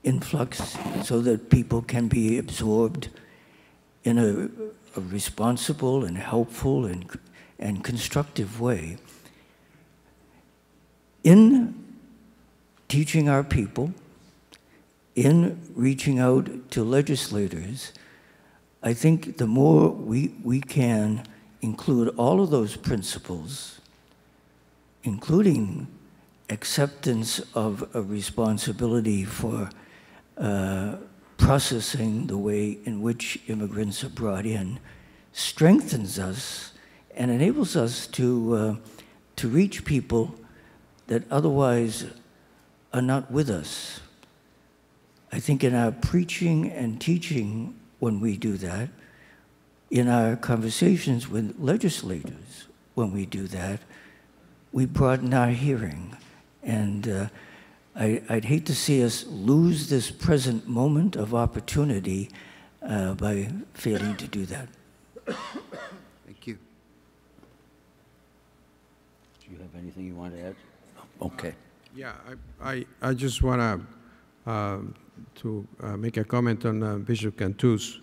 influx, so that people can be absorbed in a responsible and helpful and constructive way. In teaching our people, in reaching out to legislators, I think the more we can include all of those principles, including acceptance of a responsibility for processing the way in which immigrants are brought in strengthens us and enables us to reach people that otherwise are not with us. I think in our preaching and teaching, when we do that, in our conversations with legislators, when we do that, we broaden our hearing. And I'd hate to see us lose this present moment of opportunity by failing to do that. Thank you. Do you have anything you want to add? Okay. Yeah, I just want to make a comment on Bishop Cantu's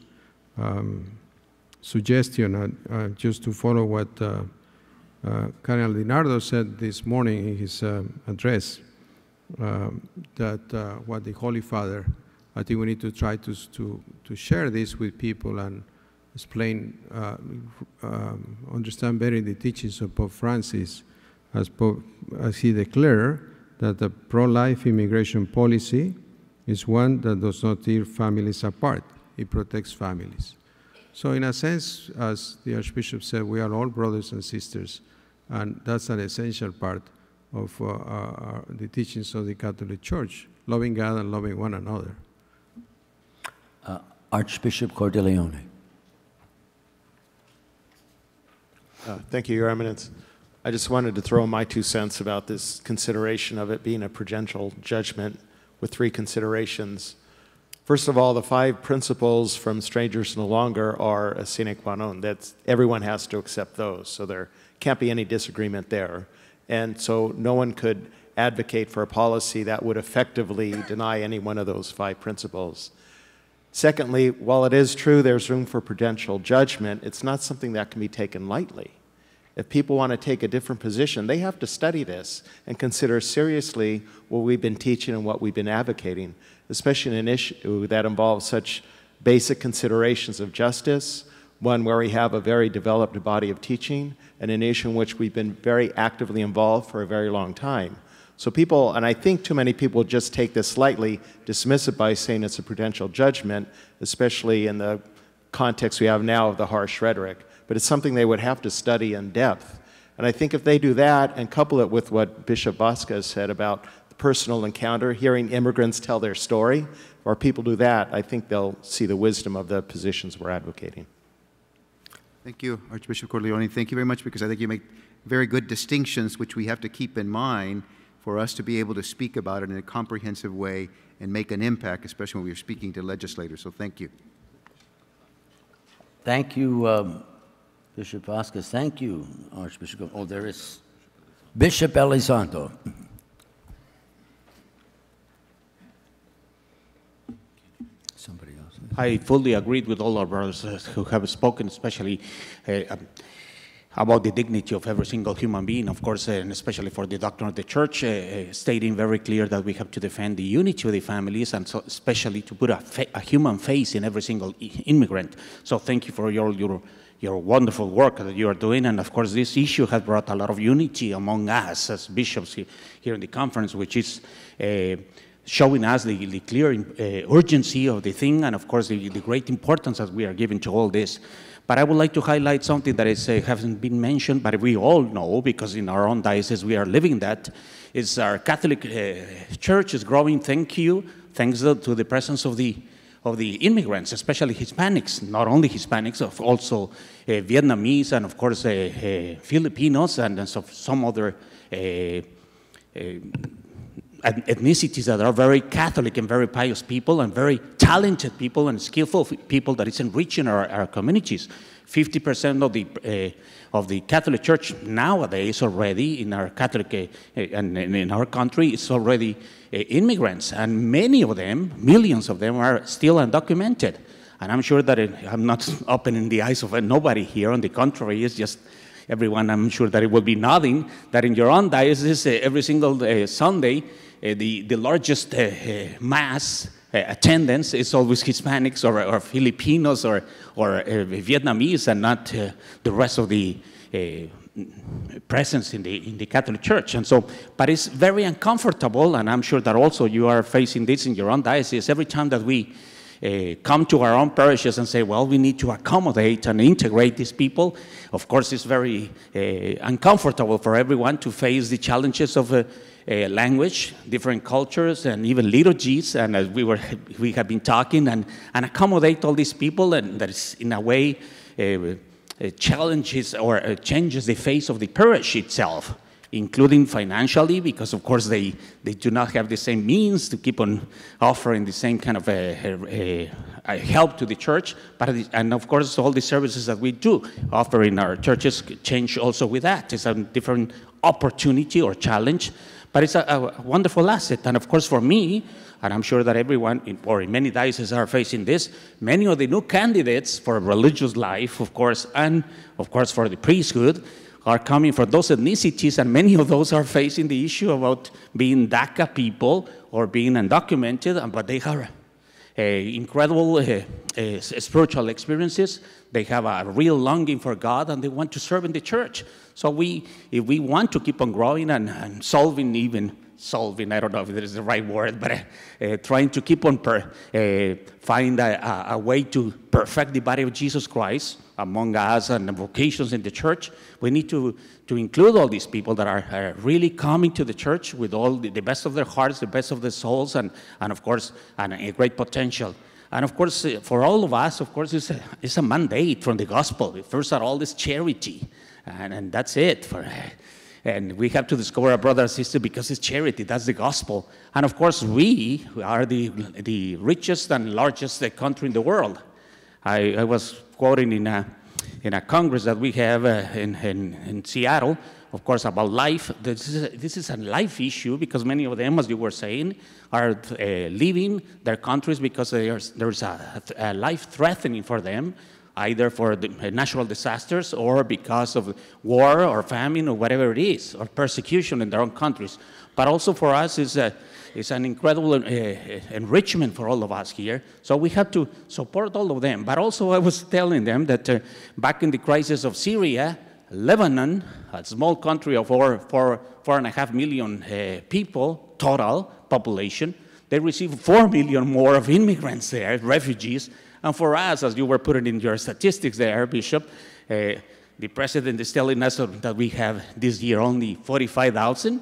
suggestion, just to follow what Cardinal DiNardo said this morning in his address, that what the Holy Father, I think we need to try to share this with people and explain, understand better the teachings of Pope Francis, as he declared that the pro-life immigration policy is one that does not tear families apart. It protects families. So in a sense, as the Archbishop said, we are all brothers and sisters, and that's an essential part of the teachings of the Catholic Church, loving God and loving one another. Archbishop Cordileone. Thank you, Your Eminence. I just wanted to throw my 2 cents about this consideration of it being a prudential judgment with 3 considerations. First of all, the 5 principles from Strangers No Longer are a sine qua non. Everyone has to accept those, so there can't be any disagreement there. And so no one could advocate for a policy that would effectively deny any one of those 5 principles. Secondly, while it is true there's room for prudential judgment, it's not something that can be taken lightly. If people want to take a different position, they have to study this and consider seriously what we've been teaching and what we've been advocating, especially in an issue that involves such basic considerations of justice, one where we have a very developed body of teaching, and an issue in which we've been very actively involved for a very long time. So people, and I think too many people just take this lightly, dismiss it by saying it's a prudential judgment, especially in the context we have now of the harsh rhetoric. But it's something they would have to study in depth. And I think if they do that and couple it with what Bishop Vasquez said about the personal encounter, hearing immigrants tell their story, or people do that, I think they'll see the wisdom of the positions we're advocating. Thank you, Archbishop Cordileone. Thank you very much, because I think you make very good distinctions which we have to keep in mind for us to be able to speak about it in a comprehensive way and make an impact, especially when we're speaking to legislators. So thank you. Thank you, Bishop Vasquez. Thank you, Archbishop. Oh, there is Bishop Elizondo. Somebody else. I fully agreed with all our brothers who have spoken, especially about the dignity of every single human being, of course, and especially for the doctrine of the Church, stating very clear that we have to defend the unity of the families, and so especially to put a human face in every single immigrant. So thank you for your wonderful work that you are doing, and of course this issue has brought a lot of unity among us as bishops here in the conference, which is showing us the clear urgency of the thing, and of course the great importance that we are giving to all this. But I would like to highlight something that hasn't been mentioned, but we all know, because in our own diocese we are living that, is our Catholic Church is growing, thanks to the presence of the immigrants, especially Hispanics, not only Hispanics, also Vietnamese, and of course Filipinos, and some other ethnicities that are very Catholic and very pious people, and very talented people and skillful people that is enriching our communities. 50% of the Catholic Church nowadays already in our Catholic and in our country is already immigrants, and many of them, millions of them, are still undocumented. And I'm sure that I'm not opening the eyes of nobody here. On the contrary, it's just everyone, I'm sure that it will be nodding that in your own diocese every single Sunday the largest mass attendance is always Hispanics or Filipinos or Vietnamese, and not the rest of the presence in the Catholic Church. And so, but it's very uncomfortable, and I'm sure that also you are facing this in your own diocese. Every time that we come to our own parishes and say, well, we need to accommodate and integrate these people, of course it's very uncomfortable for everyone to face the challenges of language, different cultures, and even liturgies, and as we have been talking, and accommodate all these people, and that is in a way challenges or changes the face of the parish itself, including financially, because of course they do not have the same means to keep on offering the same kind of help to the church, and of course all the services that we do offer in our churches change also with that. It's a different opportunity or challenge, but it's a wonderful asset. And of course for me, and I'm sure that everyone, or in many dioceses are facing this, many of the new candidates for religious life, of course, and of course for the priesthood, are coming from those ethnicities, and many of those are facing the issue about being DACA people or being undocumented, but they have incredible spiritual experiences. They have a real longing for God, and they want to serve in the church. So if we want to keep on growing and solving, I don't know if that is the right word, but trying to keep on find a way to perfect the body of Jesus Christ among us and the vocations in the church, we need to include all these people that are really coming to the church with all the best of their hearts, the best of their souls, and of course, and a great potential. And of course, for all of us, of course, it's a mandate from the gospel. First of all, is charity, and that's it. And we have to discover our brother and sister because it's charity. That's the gospel. And of course, we are the richest and largest country in the world. I was quoting in a congress that we have in Seattle, of course, about life. This is a life issue because many of them, as you were saying, are leaving their countries because there's a life threatening for them, either for the natural disasters or because of war or famine or whatever it is, or persecution in their own countries. But also for us, it's an incredible enrichment for all of us here. So we have to support all of them. But also I was telling them that back in the crisis of Syria, Lebanon, a small country of 4.5 million people, total population, they received 4 million more of immigrants there, refugees. And for us, as you were putting in your statistics there, Bishop, the president is telling us that we have this year only 45,000,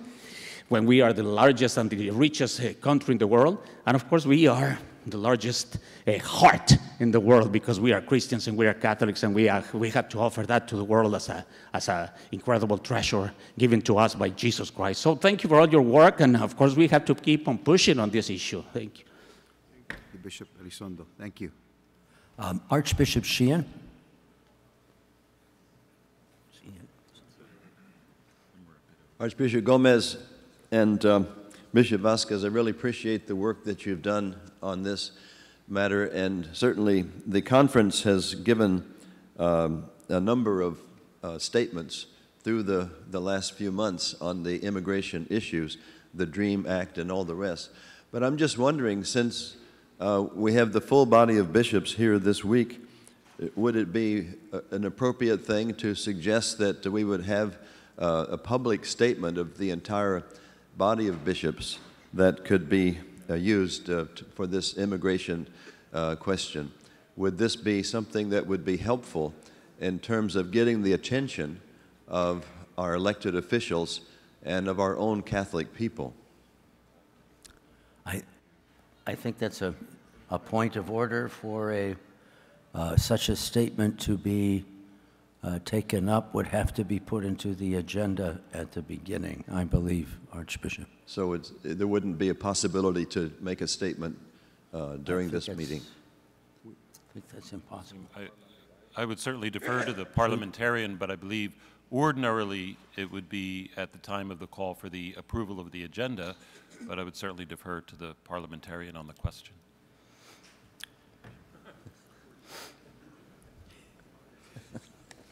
when we are the largest and the richest country in the world. And of course, we are the largest heart in the world because we are Christians and we are Catholics, and we have to offer that to the world as an incredible treasure given to us by Jesus Christ. So thank you for all your work, and of course, we have to keep on pushing on this issue. Thank you. Thank you, Bishop Elizondo. Thank you. Archbishop Sheehan. Archbishop Gomez and Bishop Vasquez, I really appreciate the work that you've done on this matter, and certainly the conference has given a number of statements through the last few months on the immigration issues, the DREAM Act and all the rest. But I'm just wondering, since we have the full body of bishops here this week, would it be an appropriate thing to suggest that we would have a public statement of the entire body of bishops that could be used for this immigration question? Would this be something that would be helpful in terms of getting the attention of our elected officials and of our own Catholic people? I think that's a point of order for such a statement to be taken up would have to be put into the agenda at the beginning, I believe, Archbishop. So there wouldn't be a possibility to make a statement during this meeting? I think that's impossible. I would certainly defer to the parliamentarian, but I believe ordinarily it would be at the time of the call for the approval of the agenda, but I would certainly defer to the parliamentarian on the question.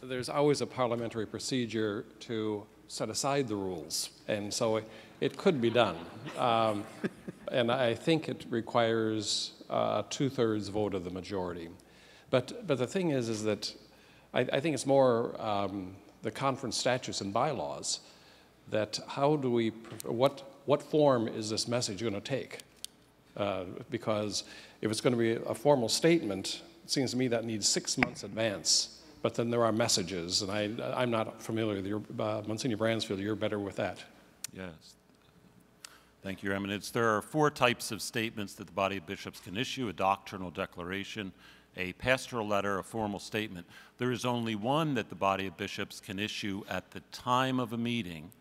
There's always a parliamentary procedure to set aside the rules. And so it could be done. And I think it requires a 2/3 vote of the majority. But the thing is that I think it's more the conference statutes and bylaws that how do we, what form is this message going to take? Because if it's going to be a formal statement, it seems to me that needs 6 months advance. But then there are messages, and I'm not familiar with your, Monsignor Bransfield, you're better with that. Yes. Thank you, Your Eminence. There are 4 types of statements that the body of bishops can issue: a doctrinal declaration, a pastoral letter, a formal statement. There is only one that the body of bishops can issue at the time of a meeting,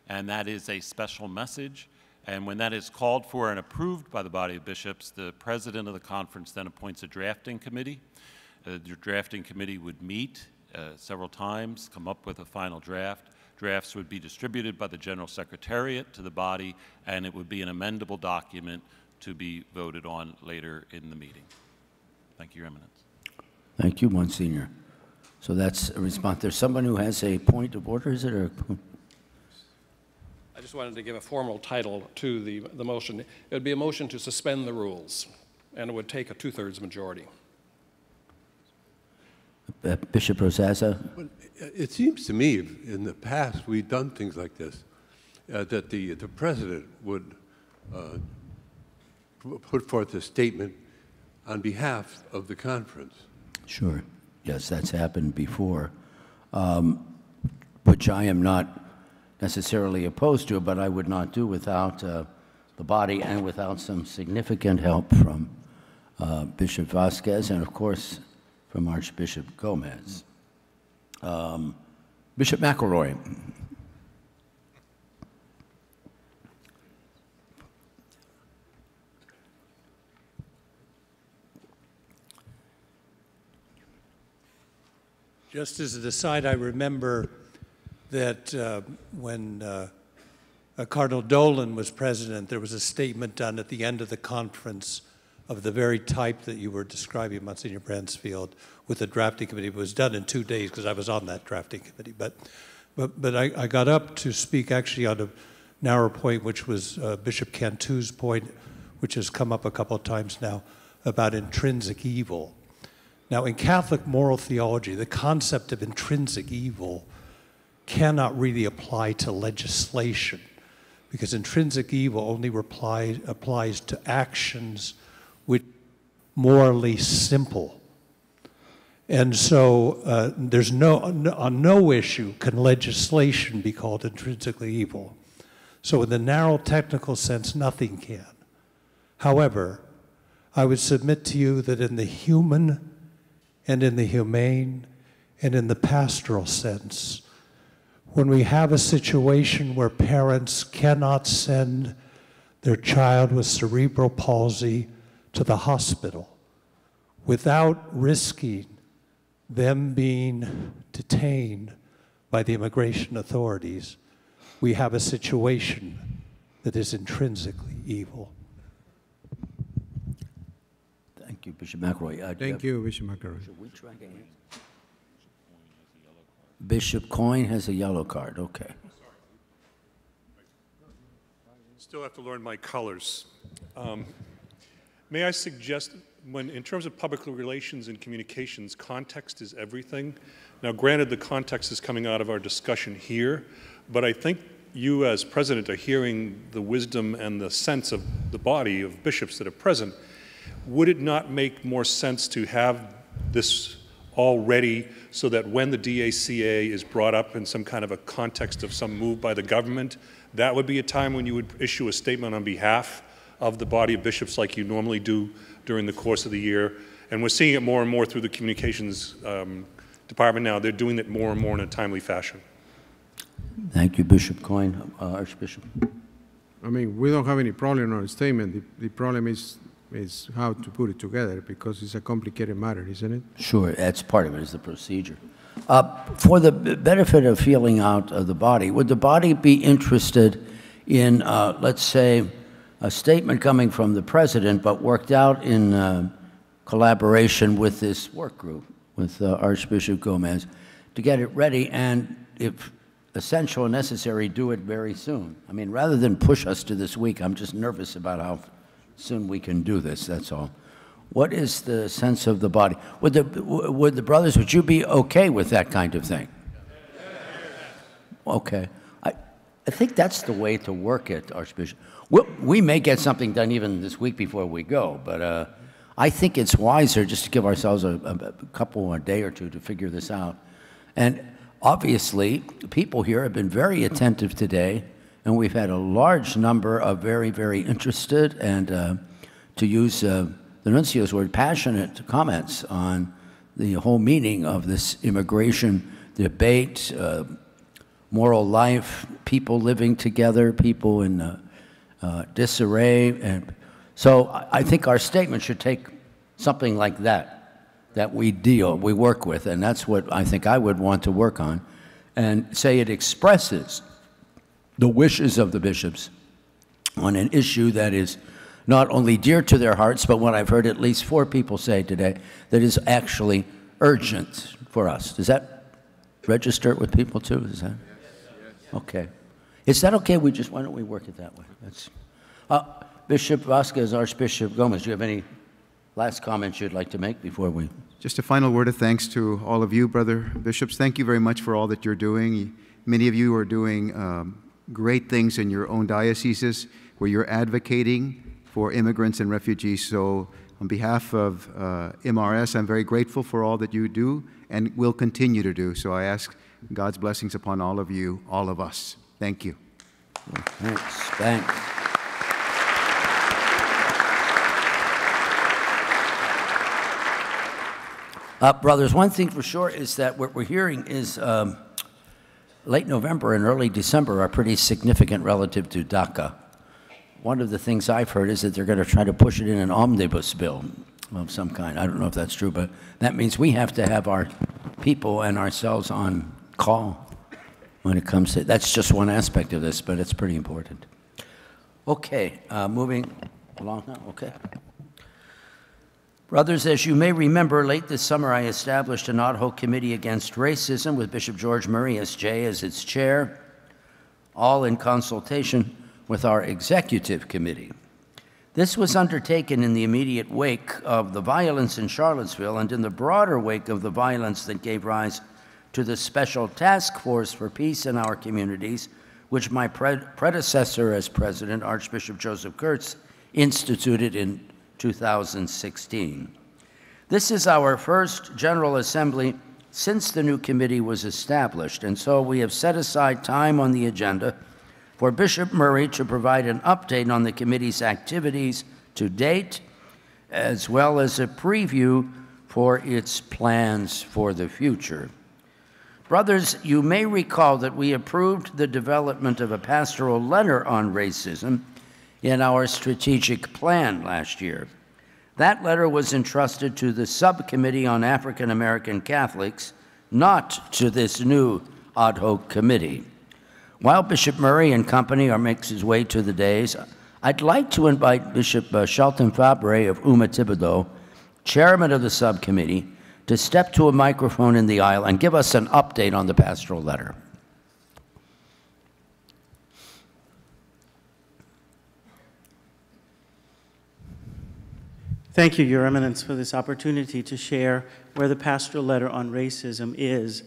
and that is a special message. And when that is called for and approved by the body of bishops, the president of the conference then appoints a drafting committee. The drafting committee would meet several times, come up with a final draft. Drafts would be distributed by the General Secretariat to the body, and it would be an amendable document to be voted on later in the meeting. Thank you, Your Eminence. Thank you, Monsignor. So that's a response. There's someone who has a point of order, is it? Or I just wanted to give a formal title to the motion. It would be a motion to suspend the rules, and it would take a 2/3 majority. Bishop Rosazza? It seems to me, in the past, we've done things like this, that the president would put forth a statement on behalf of the conference. Sure. Yes, that's happened before, which I am not necessarily opposed to, but I would not do without the body and without some significant help from Bishop Vasquez and, of course, from Archbishop Gomez. Bishop McElroy. Just as an aside, I remember that when Cardinal Dolan was president, there was a statement done at the end of the conference of the very type that you were describing, Monsignor Bransfield, with the drafting committee. It was done in 2 days because I was on that drafting committee. But I got up to speak actually on a narrow point, which was Bishop Cantu's point, which has come up a couple of times now, about intrinsic evil. Now, in Catholic moral theology, the concept of intrinsic evil cannot really apply to legislation, because intrinsic evil only applies to actions which are morally simple. And so there's on no issue can legislation be called intrinsically evil. So in the narrow technical sense, nothing can. However, I would submit to you that in the human and in the humane and in the pastoral sense, when we have a situation where parents cannot send their child with cerebral palsy to the hospital without risking them being detained by the immigration authorities, we have a situation that is intrinsically evil. Thank you, Bishop McElroy. Thank you, Bishop McElroy. Bishop Coyne has a yellow card. Okay. Still have to learn my colors. May I suggest, in terms of public relations and communications, context is everything. Now, granted, the context is coming out of our discussion here, but I think you as president are hearing the wisdom and the sense of the body of bishops that are present. Would it not make more sense to have this all ready so that when the DACA is brought up in some kind of a context of some move by the government, that would be a time when you would issue a statement on behalf of the body of bishops like you normally do during the course of the year? And we're seeing it more and more through the communications department now. They're doing it more and more in a timely fashion. Thank you, Bishop Coyne. Archbishop. I mean, we don't have any problem on a statement. The problem is how to put it together, because it's a complicated matter, isn't it? Sure, that's part of it, is the procedure. For the benefit of feeling out of the body, would the body be interested in, let's say, a statement coming from the president, but worked out in collaboration with this work group, with Archbishop Gomez, to get it ready? And if essential and necessary, do it very soon. I mean, rather than push us to this week, I'm just nervous about how soon we can do this, that's all. What is the sense of the body? Would the brothers, would you be okay with that kind of thing? Okay. I think that's the way to work it, Archbishop. We may get something done even this week before we go, but I think it's wiser just to give ourselves a day or two to figure this out. And obviously, people here have been very attentive today, and we've had a large number of very, very interested and, to use the nuncio's word, passionate comments on the whole meaning of this immigration debate, moral life, people living together, people in disarray. And so I think our statement should take something like that we work with, and that's what I think I would want to work on, and say it expresses the wishes of the bishops on an issue that is not only dear to their hearts, but what I've heard at least 4 people say today, that is actually urgent for us. Does that register with people too? Is that? Okay. Is that okay? Why don't we work it that way? That's, Bishop Vasquez, Archbishop Gomez, do you have any last comments you'd like to make before we? Just a final word of thanks to all of you, brother bishops. Thank you very much for all that you're doing. Many of you are doing great things in your own dioceses where you're advocating for immigrants and refugees. So on behalf of MRS, I'm very grateful for all that you do and will continue to do. So I ask God's blessings upon all of you, all of us. Thank you. Thanks. Thanks. Brothers, one thing for sure is that what we're hearing is late November and early December are pretty significant relative to DACA. One of the things I've heard is that they're going to try to push it in an omnibus bill of some kind. I don't know if that's true, but that means we have to have our people and ourselves on call when it comes to, that's just one aspect of this, but it's pretty important. Okay, moving along now, okay. Brothers, as you may remember, late this summer I established an ad hoc committee against racism with Bishop George Murray, S.J., as its chair, all in consultation with our executive committee. This was undertaken in the immediate wake of the violence in Charlottesville and in the broader wake of the violence that gave rise to the Special Task Force for Peace in our communities, which my predecessor as president, Archbishop Joseph Kurtz, instituted in 2016. This is our first General Assembly since the new committee was established, and so we have set aside time on the agenda for Bishop Murray to provide an update on the committee's activities to date, as well as a preview for its plans for the future. Brothers, you may recall that we approved the development of a pastoral letter on racism in our strategic plan last year. That letter was entrusted to the Subcommittee on African American Catholics, not to this new ad hoc committee. While Bishop Murray and company makes his way to the days, I'd like to invite Bishop Shelton Fabre of Uma Thibodeau, chairman of the subcommittee, to step to a microphone in the aisle and give us an update on the pastoral letter. Thank you, Your Eminence, for this opportunity to share where the pastoral letter on racism is.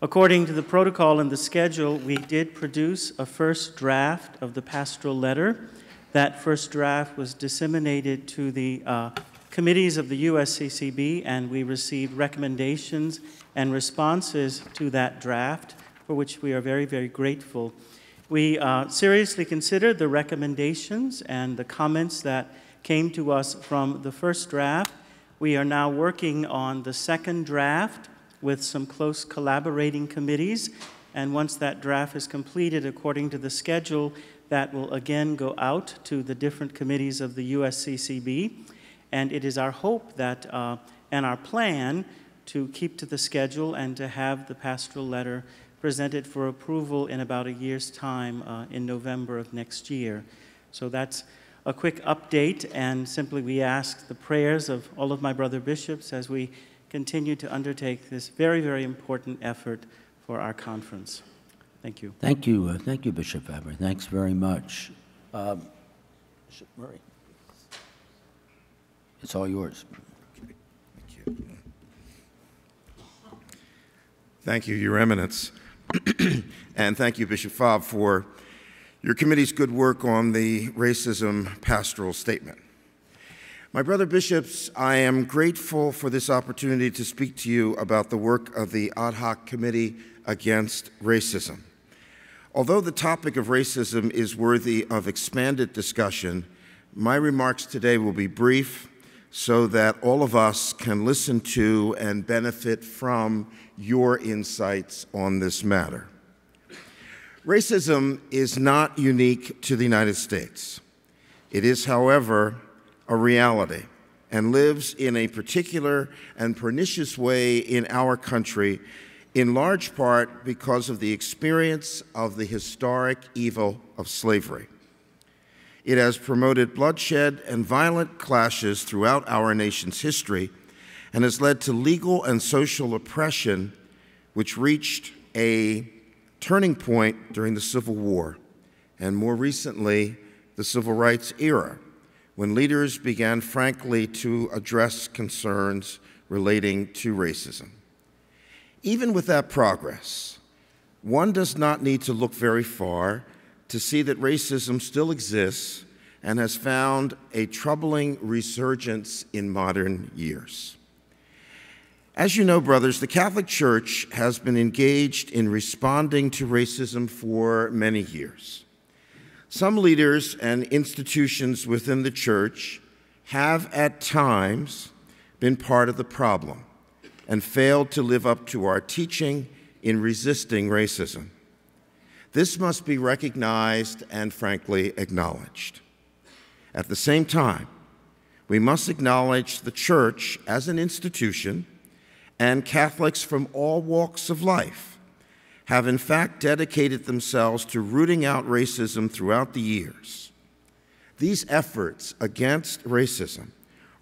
According to the protocol and the schedule, we did produce a first draft of the pastoral letter. That first draft was disseminated to the committees of the USCCB, and we received recommendations and responses to that draft, for which we are very, very grateful. We seriously considered the recommendations and the comments that came to us from the first draft. We are now working on the second draft with some close collaborating committees, and once that draft is completed according to the schedule, that will again go out to the different committees of the USCCB. And it is our hope that, and our plan, to keep to the schedule and to have the pastoral letter presented for approval in about a year's time in November of next year. So that's a quick update, and simply we ask the prayers of all of my brother bishops as we continue to undertake this very, very important effort for our conference. Thank you. Thank you, Bishop Faber. Thanks very much. Bishop Murray, it's all yours. Thank you, Your Eminence. And thank you, Bishop Faber, for your committee's good work on the racism pastoral statement. My brother bishops, I am grateful for this opportunity to speak to you about the work of the Ad Hoc Committee Against Racism. Although the topic of racism is worthy of expanded discussion, my remarks today will be brief so that all of us can listen to and benefit from your insights on this matter. Racism is not unique to the United States. It is, however, a reality and lives in a particular and pernicious way in our country, in large part because of the experience of the historic evil of slavery. It has promoted bloodshed and violent clashes throughout our nation's history and has led to legal and social oppression, which reached a turning point during the Civil War and more recently the Civil Rights era, when leaders began frankly to address concerns relating to racism. Even with that progress, one does not need to look very far to see that racism still exists and has found a troubling resurgence in modern years. As you know, brothers, the Catholic Church has been engaged in responding to racism for many years. Some leaders and institutions within the Church have at times been part of the problem and failed to live up to our teaching in resisting racism. This must be recognized and frankly acknowledged. At the same time, we must acknowledge the Church as an institution and Catholics from all walks of life have in fact dedicated themselves to rooting out racism throughout the years. These efforts against racism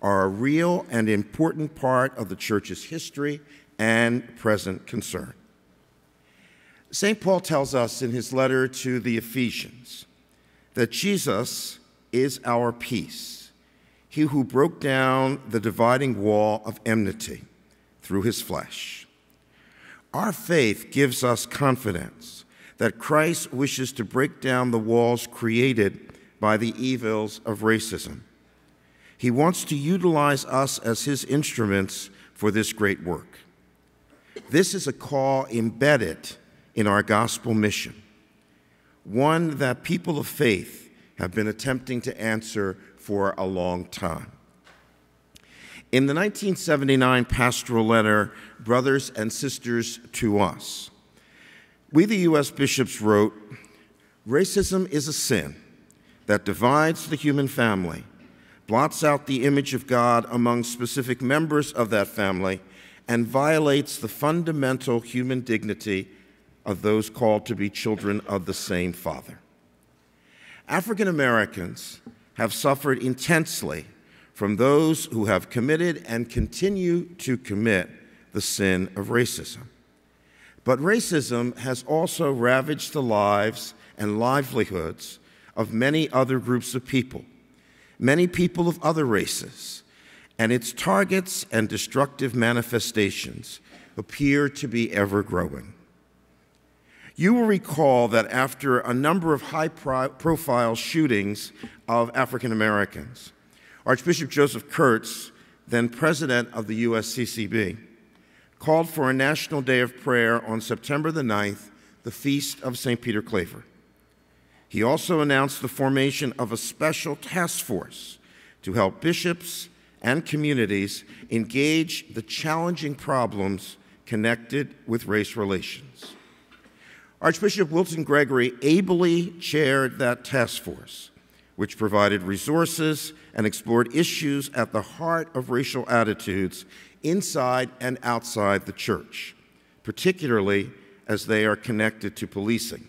are a real and important part of the Church's history and present concern. St. Paul tells us in his letter to the Ephesians that Jesus is our peace, he who broke down the dividing wall of enmity through his flesh. Our faith gives us confidence that Christ wishes to break down the walls created by the evils of racism. He wants to utilize us as his instruments for this great work. This is a call embedded in our gospel mission, one that people of faith have been attempting to answer for a long time. In the 1979 pastoral letter, Brothers and Sisters to Us, we, the U.S. bishops, wrote, "Racism is a sin that divides the human family, blots out the image of God among specific members of that family, and violates the fundamental human dignity of those called to be children of the same Father." African Americans have suffered intensely from those who have committed and continue to commit the sin of racism. But racism has also ravaged the lives and livelihoods of many other groups of people, many people of other races, and its targets and destructive manifestations appear to be ever-growing. You will recall that after a number of high-profile shootings of African Americans, Archbishop Joseph Kurtz, then president of the USCCB, called for a national day of prayer on September the 9th, the feast of St. Peter Claver. He also announced the formation of a special task force to help bishops and communities engage the challenging problems connected with race relations. Archbishop Wilton Gregory ably chaired that task force, which provided resources and explored issues at the heart of racial attitudes inside and outside the Church, particularly as they are connected to policing.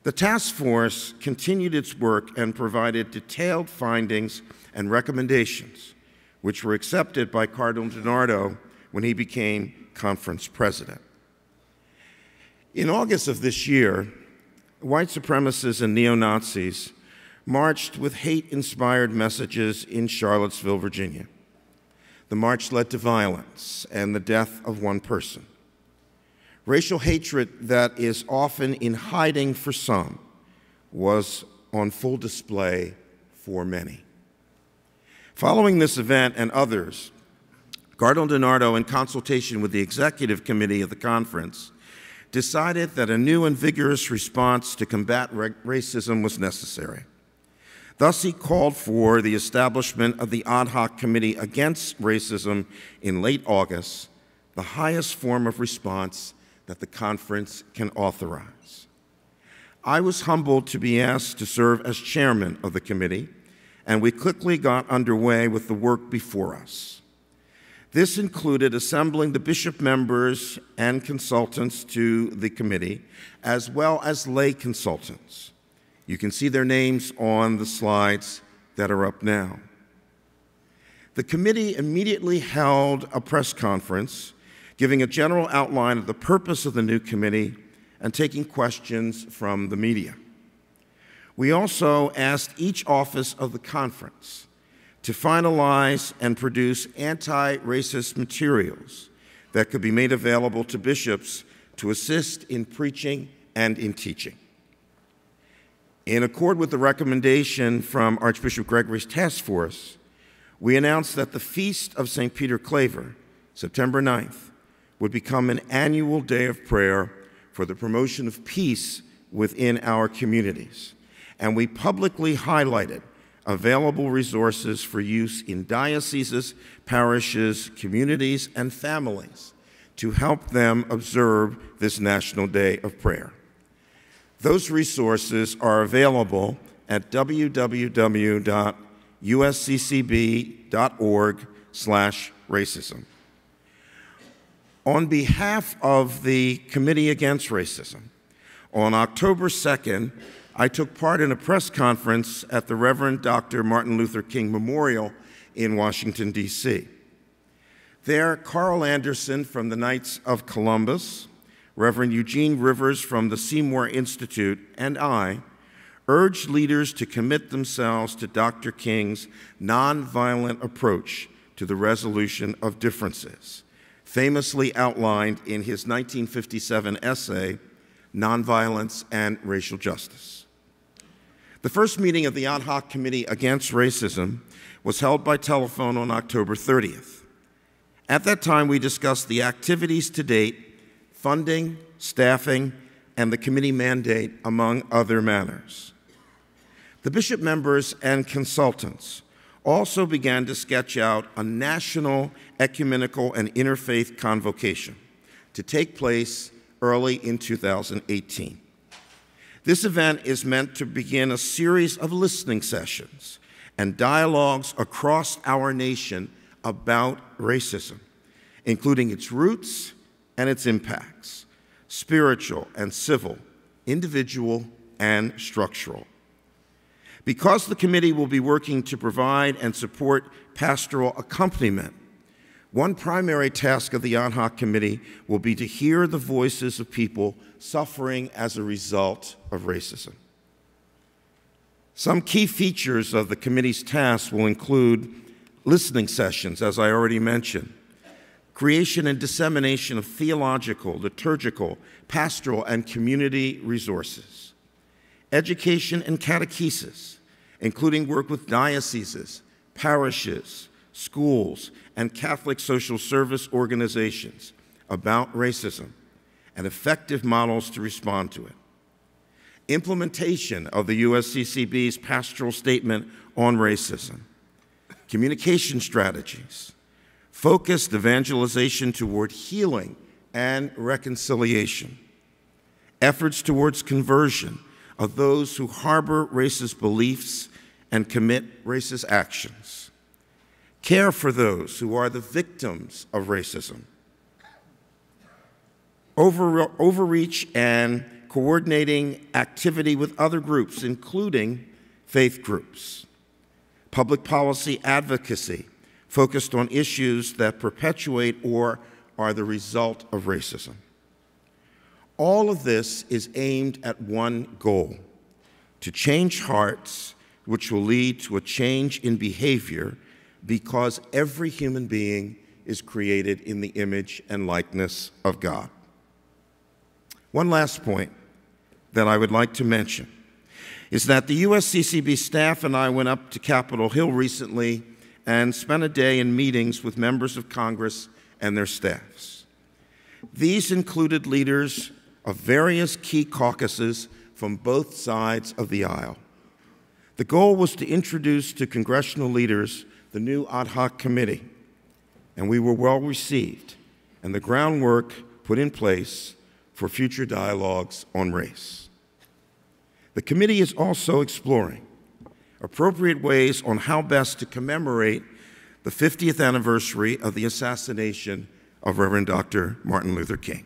The task force continued its work and provided detailed findings and recommendations, which were accepted by Cardinal DiNardo when he became conference president. In August of this year, white supremacists and neo-Nazis marched with hate-inspired messages in Charlottesville, Virginia. The march led to violence and the death of one person. Racial hatred that is often in hiding for some was on full display for many. Following this event and others, Cardinal DiNardo, in consultation with the executive committee of the conference, decided that a new and vigorous response to combat racism was necessary. Thus, he called for the establishment of the Ad Hoc Committee Against Racism in late August, the highest form of response that the conference can authorize. I was humbled to be asked to serve as chairman of the committee, and we quickly got underway with the work before us. This included assembling the bishop members and consultants to the committee, as well as lay consultants. You can see their names on the slides that are up now. The committee immediately held a press conference, giving a general outline of the purpose of the new committee and taking questions from the media. We also asked each office of the conference to finalize and produce anti-racist materials that could be made available to bishops to assist in preaching and in teaching. In accord with the recommendation from Archbishop Gregory's task force, we announced that the Feast of St. Peter Claver, September 9th, would become an annual day of prayer for the promotion of peace within our communities. And we publicly highlighted available resources for use in dioceses, parishes, communities, and families to help them observe this National Day of Prayer. Those resources are available at www.usccb.org/racism. On behalf of the Committee Against Racism, on October 2nd, I took part in a press conference at the Reverend Dr. Martin Luther King Memorial in Washington, D.C. There, Carl Anderson from the Knights of Columbus, Reverend Eugene Rivers from the Seymour Institute, and I urged leaders to commit themselves to Dr. King's nonviolent approach to the resolution of differences, famously outlined in his 1957 essay, Nonviolence and Racial Justice. The first meeting of the Ad Hoc Committee Against Racism was held by telephone on October 30th. At that time, we discussed the activities to date, funding, staffing, and the committee mandate, among other matters. The bishop members and consultants also began to sketch out a national ecumenical and interfaith convocation to take place early in 2018. This event is meant to begin a series of listening sessions and dialogues across our nation about racism, including its roots and its impacts, spiritual and civil, individual and structural. Because the committee will be working to provide and support pastoral accompaniment, one primary task of the Ad Hoc Committee will be to hear the voices of people suffering as a result of racism. Some key features of the committee's tasks will include listening sessions, as I already mentioned, creation and dissemination of theological, liturgical, pastoral, and community resources, education and catechesis, including work with dioceses, parishes, schools, and Catholic social service organizations about racism and effective models to respond to it. Implementation of the USCCB's pastoral statement on racism, communication strategies, focused evangelization toward healing and reconciliation, efforts towards conversion of those who harbor racist beliefs and commit racist actions, care for those who are the victims of racism, overreach and coordinating activity with other groups, including faith groups, public policy advocacy focused on issues that perpetuate or are the result of racism. All of this is aimed at one goal: to change hearts, which will lead to a change in behavior, because every human being is created in the image and likeness of God. One last point that I would like to mention is that the USCCB staff and I went up to Capitol Hill recently and spent a day in meetings with members of Congress and their staffs. These included leaders of various key caucuses from both sides of the aisle. The goal was to introduce to congressional leaders the new ad hoc committee, and we were well received, and the groundwork put in place for future dialogues on race. The committee is also exploring appropriate ways on how best to commemorate the 50th anniversary of the assassination of Reverend Dr. Martin Luther King.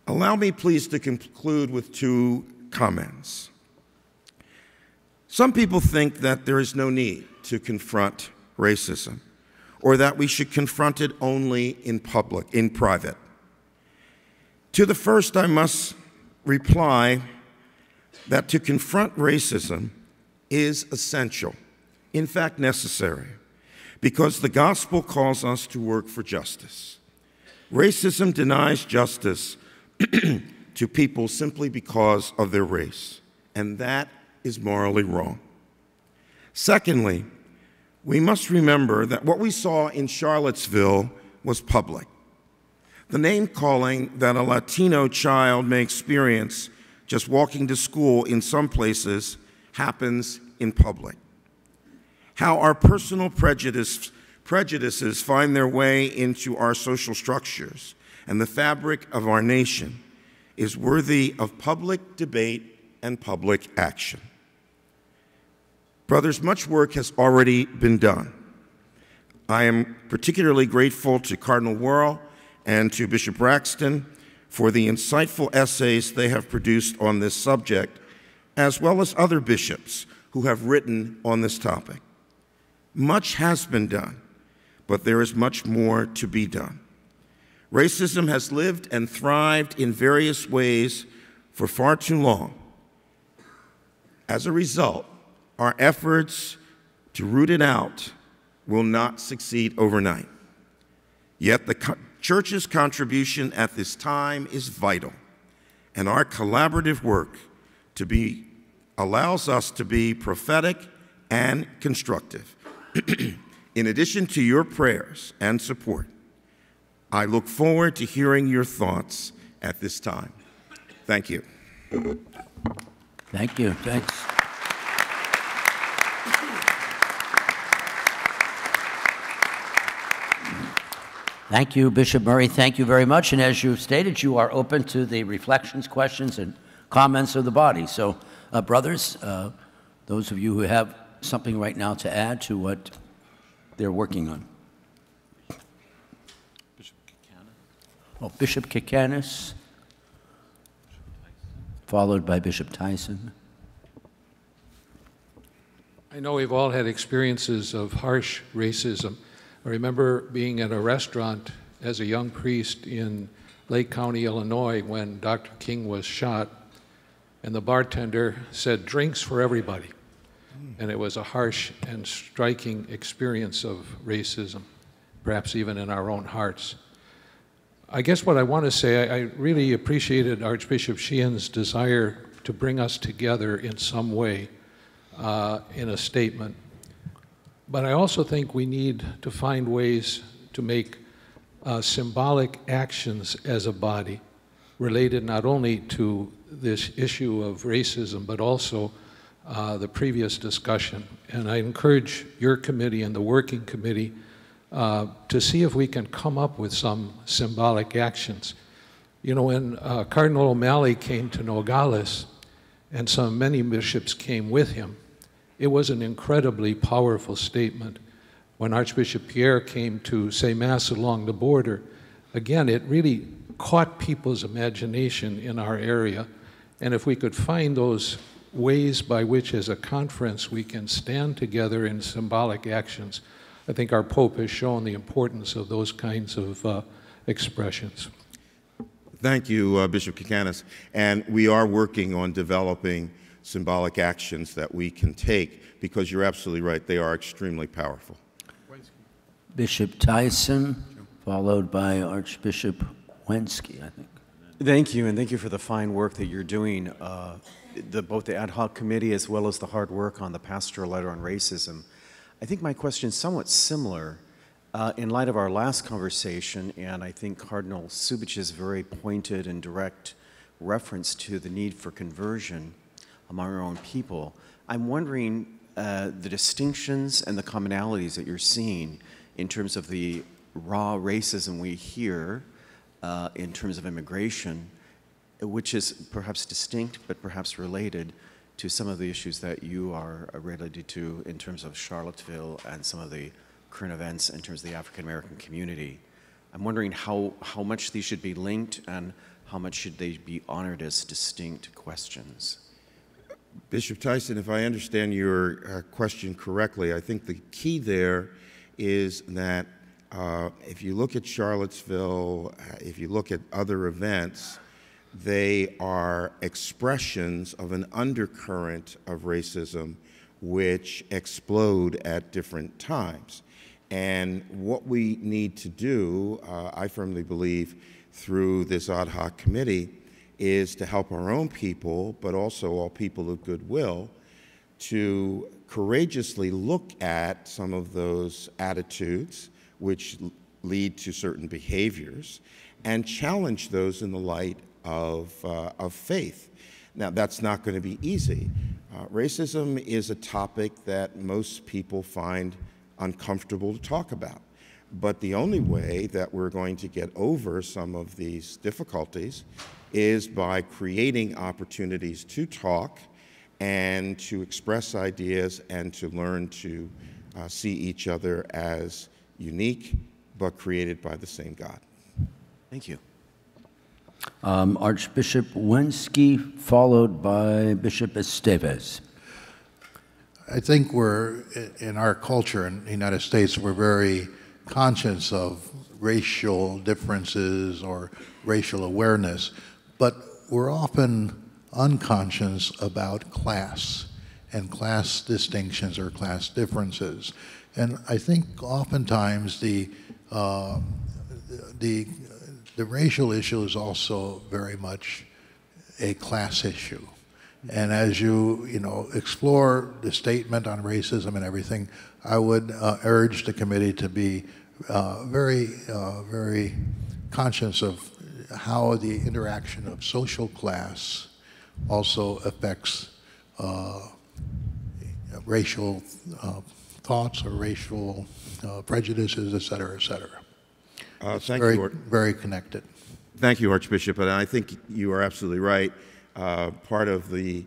Allow me, please, to conclude with two comments. Some people think that there is no need to confront racism, or that we should confront it only in public, in private. To the first, I must reply that to confront racism is essential, in fact necessary, because the gospel calls us to work for justice. Racism denies justice to people simply because of their race, and that is morally wrong. Secondly, we must remember that what we saw in Charlottesville was public. The name-calling that a Latino child may experience just walking to school in some places happens in public. How our personal prejudices find their way into our social structures and the fabric of our nation is worthy of public debate and public action. Brothers, much work has already been done. I am particularly grateful to Cardinal Wuerl and to Bishop Braxton for the insightful essays they have produced on this subject, as well as other bishops who have written on this topic. Much has been done, but there is much more to be done. Racism has lived and thrived in various ways for far too long. As a result, our efforts to root it out will not succeed overnight. Yet the Church's contribution at this time is vital, and our collaborative work allows us to be prophetic and constructive. In addition to your prayers and support, I look forward to hearing your thoughts at this time. Thank you. Thank you. Thanks. Thank you, Bishop Murray. Thank you very much. And as you've stated, you are open to the reflections, questions, and comments of the body. So, brothers, those of you who have something right now to add to what they're working on. Bishop Kikanis. Oh, Bishop Kikanis, followed by Bishop Tyson. I know we've all had experiences of harsh racism. I remember being at a restaurant as a young priest in Lake County, Illinois, when Dr. King was shot, and the bartender said, "Drinks for everybody." And it was a harsh and striking experience of racism, perhaps even in our own hearts. I guess what I want to say, I really appreciated Archbishop Sheehan's desire to bring us together in some way in a statement. But I also think we need to find ways to make symbolic actions as a body related not only to this issue of racism, but also the previous discussion. And I encourage your committee and the working committee to see if we can come up with some symbolic actions. You know, when Cardinal O'Malley came to Nogales, and many bishops came with him, it was an incredibly powerful statement. When Archbishop Pierre came to say Mass along the border, again, it really caught people's imagination in our area. And if we could find those ways by which, as a conference, we can stand together in symbolic actions, I think our Pope has shown the importance of those kinds of expressions. Thank you, Bishop Kikanis. And we are working on developing symbolic actions that we can take, because you're absolutely right, they are extremely powerful. Bishop Tyson, followed by Archbishop Wensky, I think. Thank you, and thank you for the fine work that you're doing, both the ad hoc committee as well as the hard work on the pastoral letter on racism. I think my question is somewhat similar in light of our last conversation, and I think Cardinal Cubich's very pointed and direct reference to the need for conversion among our own people. I'm wondering the distinctions and the commonalities that you're seeing in terms of the raw racism we hear in terms of immigration, which is perhaps distinct but perhaps related to some of the issues that you are related to in terms of Charlottesville and some of the current events in terms of the African American community. I'm wondering how much these should be linked and how much should they be honored as distinct questions? Bishop Tyson, if I understand your question correctly, I think the key there is that if you look at Charlottesville, if you look at other events, they are expressions of an undercurrent of racism which explode at different times. And what we need to do, I firmly believe, through this ad hoc committee, is to help our own people, but also all people of goodwill, to courageously look at some of those attitudes which lead to certain behaviors and challenge those in the light of faith. Now, that's not going to be easy. Racism is a topic that most people find uncomfortable to talk about. But the only way that we're going to get over some of these difficulties is by creating opportunities to talk and to express ideas and to learn to see each other as unique but created by the same God. Thank you. Archbishop Wensky, followed by Bishop Esteves. I think we're, in our culture in the United States, we're very conscious of racial differences or racial awareness, but we're often unconscious about class and class distinctions or class differences. And I think oftentimes the racial issue is also very much a class issue. And as you explore the statement on racism and everything, I would urge the committee to be very conscious of how the interaction of social class also affects racial thoughts or racial prejudices, et cetera, et cetera. It's very connected. Thank you, Archbishop. And I think you are absolutely right. Part of the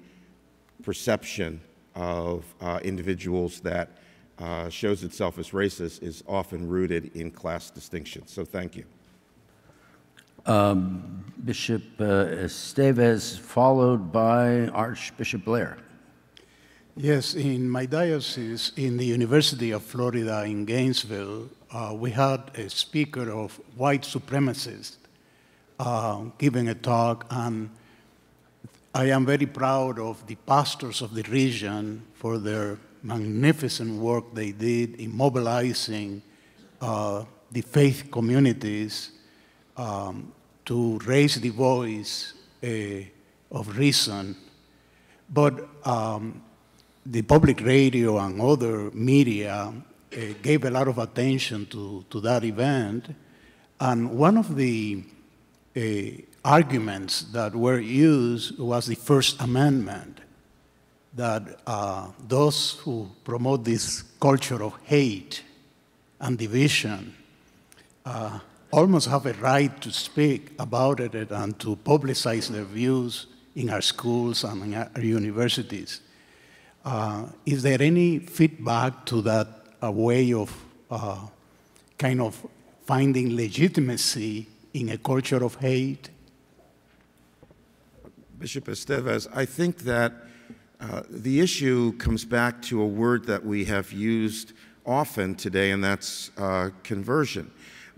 perception of individuals that shows itself as racist is often rooted in class distinctions. So thank you. Bishop Esteves, followed by Archbishop Blair. Yes, in my diocese, in the University of Florida in Gainesville, we had a speaker of white supremacists giving a talk, and I am very proud of the pastors of the region for their magnificent work they did in mobilizing the faith communities to raise the voice of reason. But the public radio and other media gave a lot of attention to that event. And one of the arguments that were used was the First Amendment, that those who promote this culture of hate and division almost have a right to speak about it and to publicize their views in our schools and in our universities. Is there any feedback to that way of kind of finding legitimacy in a culture of hate? Bishop Esteves, I think that the issue comes back to a word that we have used often today, and that's conversion.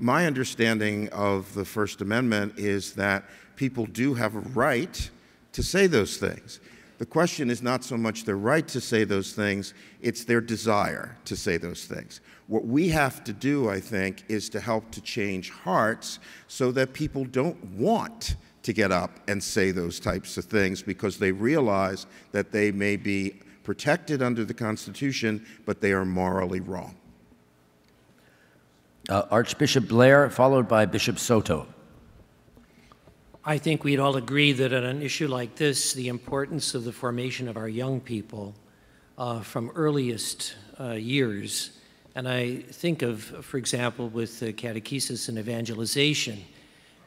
my understanding of the First Amendment is that people do have a right to say those things. The question is not so much their right to say those things, it's their desire to say those things. What we have to do, I think, is to help to change hearts so that people don't want to get up and say those types of things because they realize that they may be protected under the Constitution, but they are morally wrong. Archbishop Blair, followed by Bishop Soto. I think we'd all agree that on an issue like this, the importance of the formation of our young people from earliest years, and I think of, for example, with catechesis and evangelization,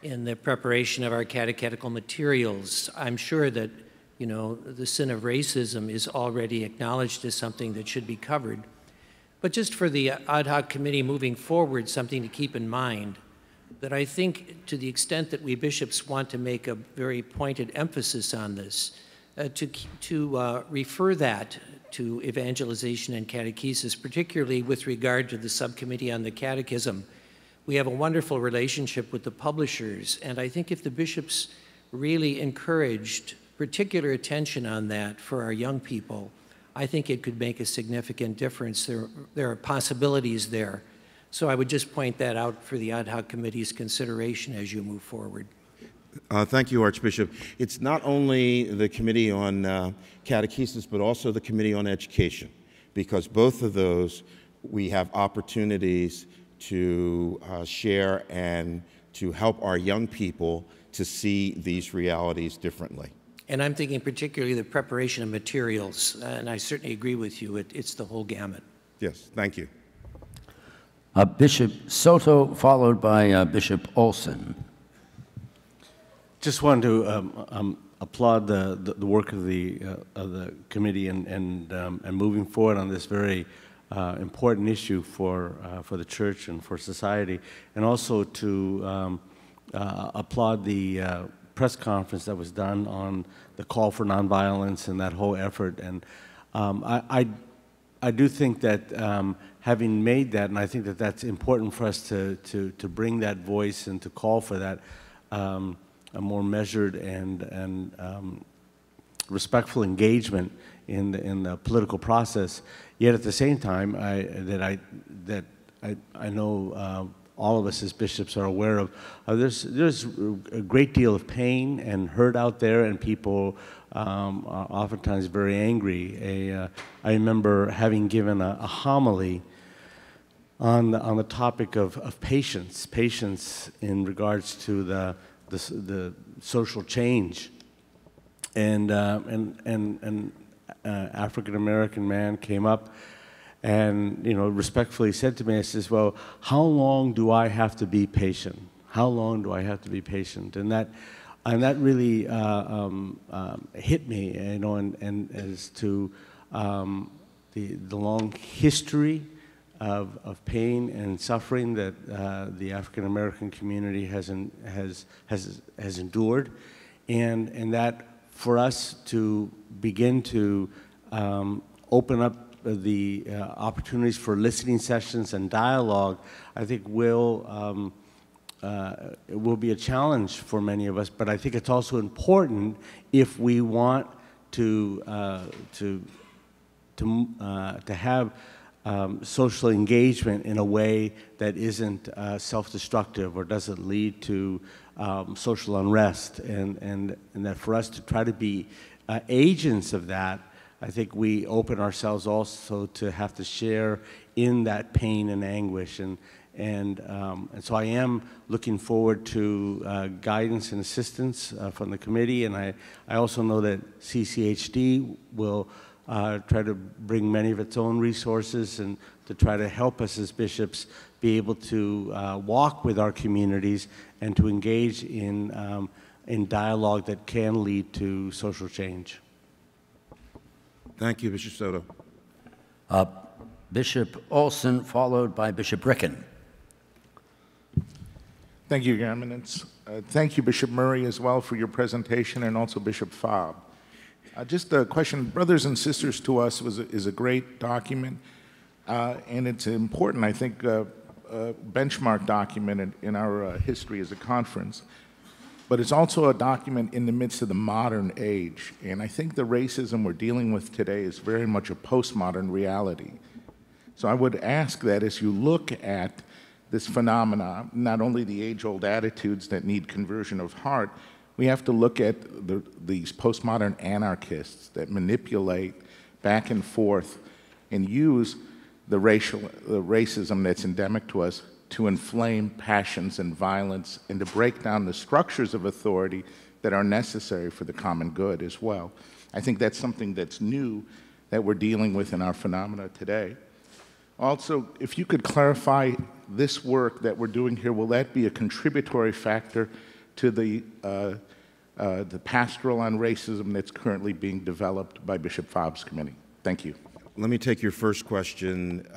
in the preparation of our catechetical materials, I'm sure that, you know, the sin of racism is already acknowledged as something that should be covered. But just for the ad hoc committee moving forward, something to keep in mind, that I think to the extent that we bishops want to make a very pointed emphasis on this, to refer that to evangelization and catechesis, particularly with regard to the subcommittee on the catechism. We have a wonderful relationship with the publishers, and I think if the bishops really encouraged particular attention on that for our young people, I think it could make a significant difference. There are possibilities there. So I would just point that out for the ad hoc committee's consideration as you move forward. Thank you, Archbishop. It's not only the Committee on Catechesis, but also the Committee on Education, because both of those we have opportunities to share and to help our young people to see these realities differently. And I'm thinking particularly the preparation of materials, and I certainly agree with you, it's the whole gamut. Yes, thank you. Bishop Soto, followed by Bishop Olson. Just wanted to applaud the work of the committee and moving forward on this very important issue for the church and for society, and also to applaud the press conference that was done on the call for nonviolence and that whole effort. And I do think that having made that, and I think that that's important for us to bring that voice and to call for that a more measured and respectful engagement in the political process. Yet at the same time, I know all of us as bishops are aware of, there's a great deal of pain and hurt out there, and people are oftentimes very angry. I remember having given a homily on the topic of patience in regards to the social change, and an African American man came up and, you know, respectfully said to me, I says, well, how long do I have to be patient? How long do I have to be patient? And that really hit me, you know, and as to the long history of pain and suffering that the African American community has endured, and that for us to begin to open up the opportunities for listening sessions and dialogue, I think it will be a challenge for many of us. But I think it's also important if we want to have social engagement in a way that isn't self-destructive or doesn't lead to social unrest, and that for us to try to be agents of that, I think we open ourselves also to have to share in that pain and anguish, and so I am looking forward to guidance and assistance from the committee, and I also know that CCHD will try to bring many of its own resources and to try to help us as bishops be able to walk with our communities and to engage in dialogue that can lead to social change. Thank you, Bishop Soto. Bishop Olson, followed by Bishop Ricken. Thank you, Your Eminence. Thank you, Bishop Murray, as well, for your presentation, and also Bishop Fabre. Just a question, Brothers and Sisters to Us is a great document, and it's important, I think, benchmark document in our history as a conference, but it's also a document in the midst of the modern age. And I think the racism we're dealing with today is very much a postmodern reality. So I would ask that as you look at this phenomena, not only the age-old attitudes that need conversion of heart, we have to look at these postmodern anarchists that manipulate back and forth and use the racism that's endemic to us to inflame passions and violence and to break down the structures of authority that are necessary for the common good as well. I think that's something that's new that we're dealing with in our phenomena today. Also, if you could clarify this work that we're doing here, will that be a contributory factor to the pastoral on racism that's currently being developed by Bishop Fabb's committee? Thank you. Let me take your first question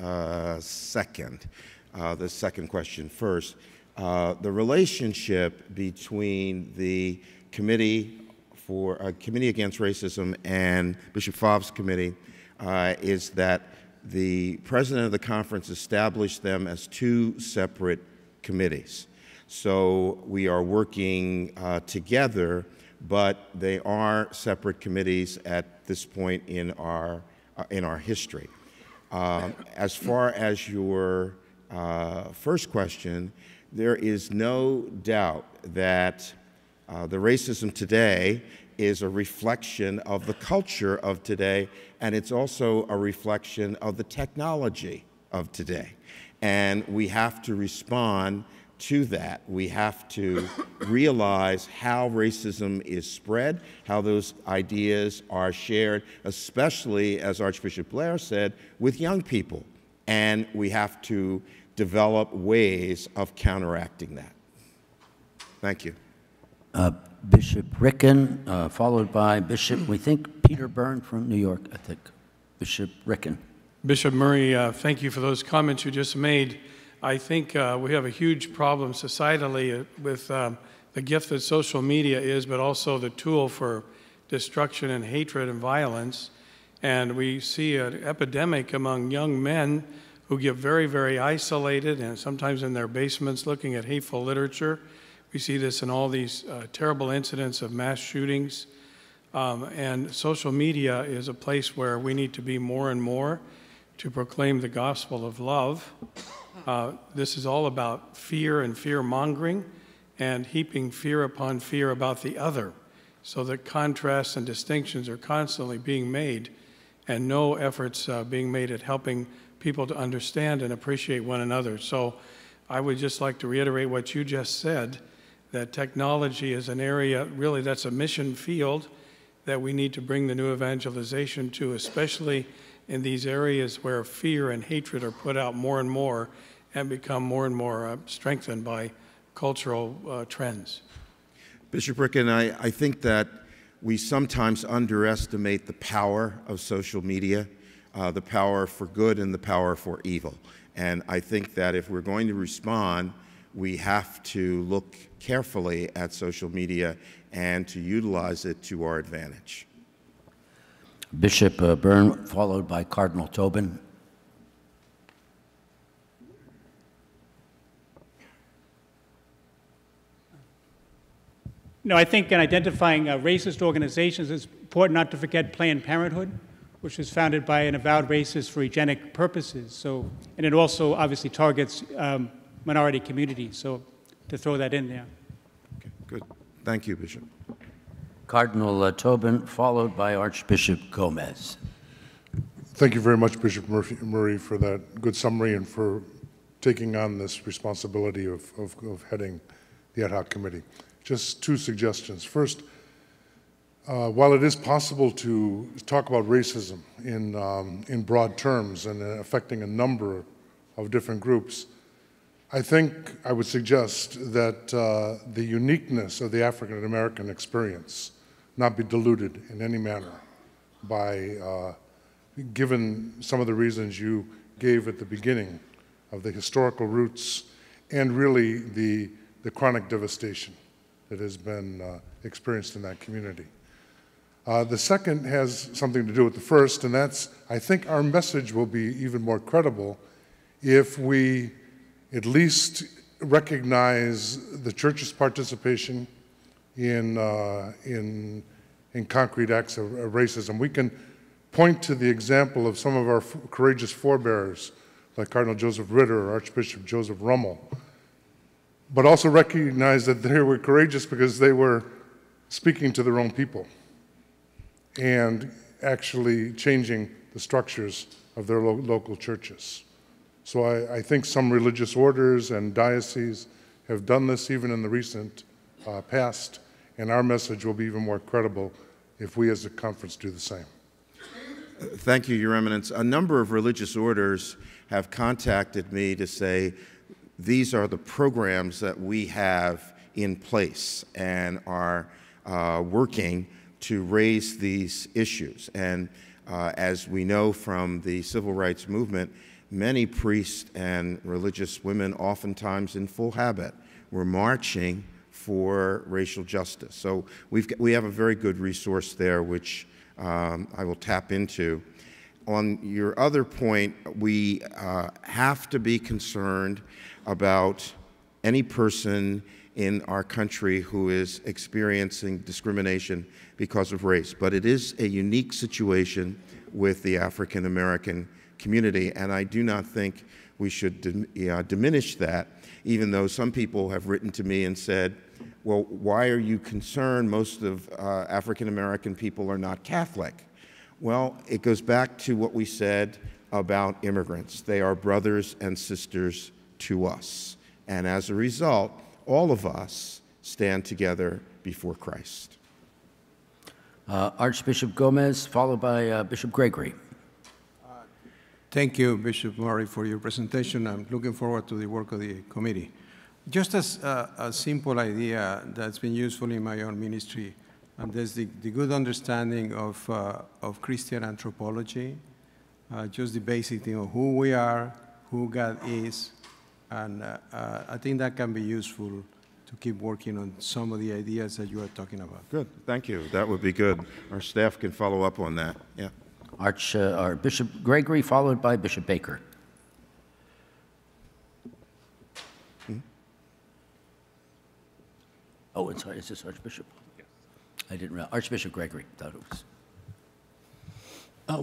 second. The second question first. The relationship between the Committee Against Racism and Bishop Fabb's committee is that the president of the conference established them as two separate committees. So we are working together, but they are separate committees at this point in our history. As far as your first question, there is no doubt that the racism today is a reflection of the culture of today, and it's also a reflection of the technology of today. And we have to respond to that. We have to realize how racism is spread, how those ideas are shared, especially, as Archbishop Blair said, with young people. And we have to develop ways of counteracting that. Thank you. Bishop Ricken, followed by Bishop, we think, Peter Byrne from New York, I think. Bishop Ricken. Bishop Murray, thank you for those comments you just made. I think we have a huge problem societally with the gift that social media is, but also the tool for destruction and hatred and violence. And we see an epidemic among young men who get very, very isolated and sometimes in their basements looking at hateful literature. We see this in all these terrible incidents of mass shootings. And social media is a place where we need to be more and more to proclaim the gospel of love. This is all about fear and fear-mongering and heaping fear upon fear about the other, so that contrasts and distinctions are constantly being made and no efforts being made at helping people to understand and appreciate one another. So I would just like to reiterate what you just said, that technology is an area, really that's a mission field that we need to bring the new evangelization to, especially in these areas where fear and hatred are put out more and more and become more and more strengthened by cultural trends. Bishop Ricken, I think that we sometimes underestimate the power of social media, the power for good and the power for evil. And I think that if we're going to respond, we have to look carefully at social media and to utilize it to our advantage. Bishop Byrne, followed by Cardinal Tobin. No, I think in identifying racist organizations, it's important not to forget Planned Parenthood, which was founded by an avowed racist for eugenic purposes. So, and it also obviously targets minority communities. So, to throw that in there. Okay, good. Thank you, Bishop. Cardinal Tobin, followed by Archbishop Gomez. Thank you very much, Bishop Murray, for that good summary and for taking on this responsibility of heading the ad hoc committee. Just two suggestions. First, while it is possible to talk about racism in broad terms and affecting a number of different groups, I think I would suggest that the uniqueness of the African American experience not be diluted in any manner by, given some of the reasons you gave at the beginning of the historical roots and really the chronic devastation that has been experienced in that community. The second has something to do with the first, and that's, I think our message will be even more credible if we at least recognize the church's participation in concrete acts of racism. We can point to the example of some of our courageous forebears, like Cardinal Joseph Ritter or Archbishop Joseph Rummel, but also recognize that they were courageous because they were speaking to their own people and actually changing the structures of their local churches. So I think some religious orders and dioceses have done this even in the recent past, and our message will be even more credible if we as a conference do the same. Thank you, Your Eminence. A number of religious orders have contacted me to say these are the programs that we have in place and are working to raise these issues. And as we know from the civil rights movement, many priests and religious women, oftentimes in full habit, were marching for racial justice. So we have a very good resource there, which I will tap into. On your other point, we have to be concerned about any person in our country who is experiencing discrimination because of race. But it is a unique situation with the African American community, and I do not think we should diminish that, even though some people have written to me and said, well, why are you concerned? Most of African American people are not Catholic. Well, it goes back to what we said about immigrants. They are brothers and sisters to us. And as a result, all of us stand together before Christ. Archbishop Gomez, followed by Bishop Gregory. Thank you, Bishop Murray, for your presentation. I'm looking forward to the work of the committee. Just as a simple idea that's been useful in my own ministry, and there's the good understanding of Christian anthropology, just the basic thing of who we are, who God is, and I think that can be useful to keep working on some of the ideas that you are talking about. Good, thank you. That would be good. Our staff can follow up on that. Yeah. Bishop Gregory, followed by Bishop Baker. Oh, it's is this Archbishop? Yes. I didn't realize. Archbishop Gregory, thought it was.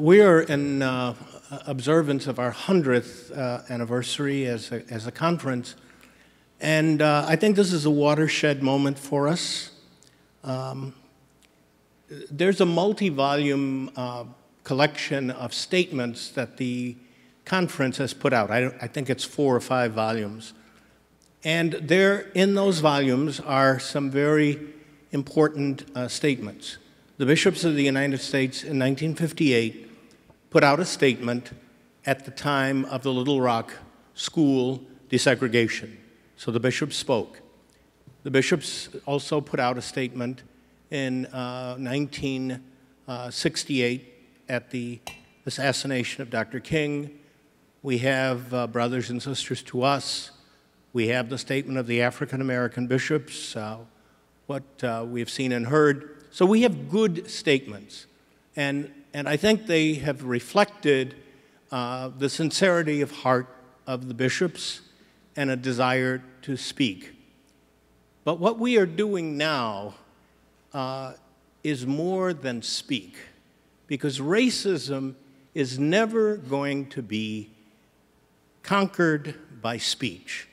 We are in observance of our 100th anniversary as a conference, and I think this is a watershed moment for us. There's a multi-volume collection of statements that the conference has put out. I think it's 4 or 5 volumes. And there, in those volumes, are some very important statements. The bishops of the United States in 1958 put out a statement at the time of the Little Rock school desegregation. So the bishops spoke. The bishops also put out a statement in 1968 at the assassination of Dr. King. We have brothers and sisters to us. We have the statement of the African American bishops, what we have seen and heard. So we have good statements. And I think they have reflected the sincerity of heart of the bishops and a desire to speak. But what we are doing now is more than speak, because racism is never going to be conquered by speech,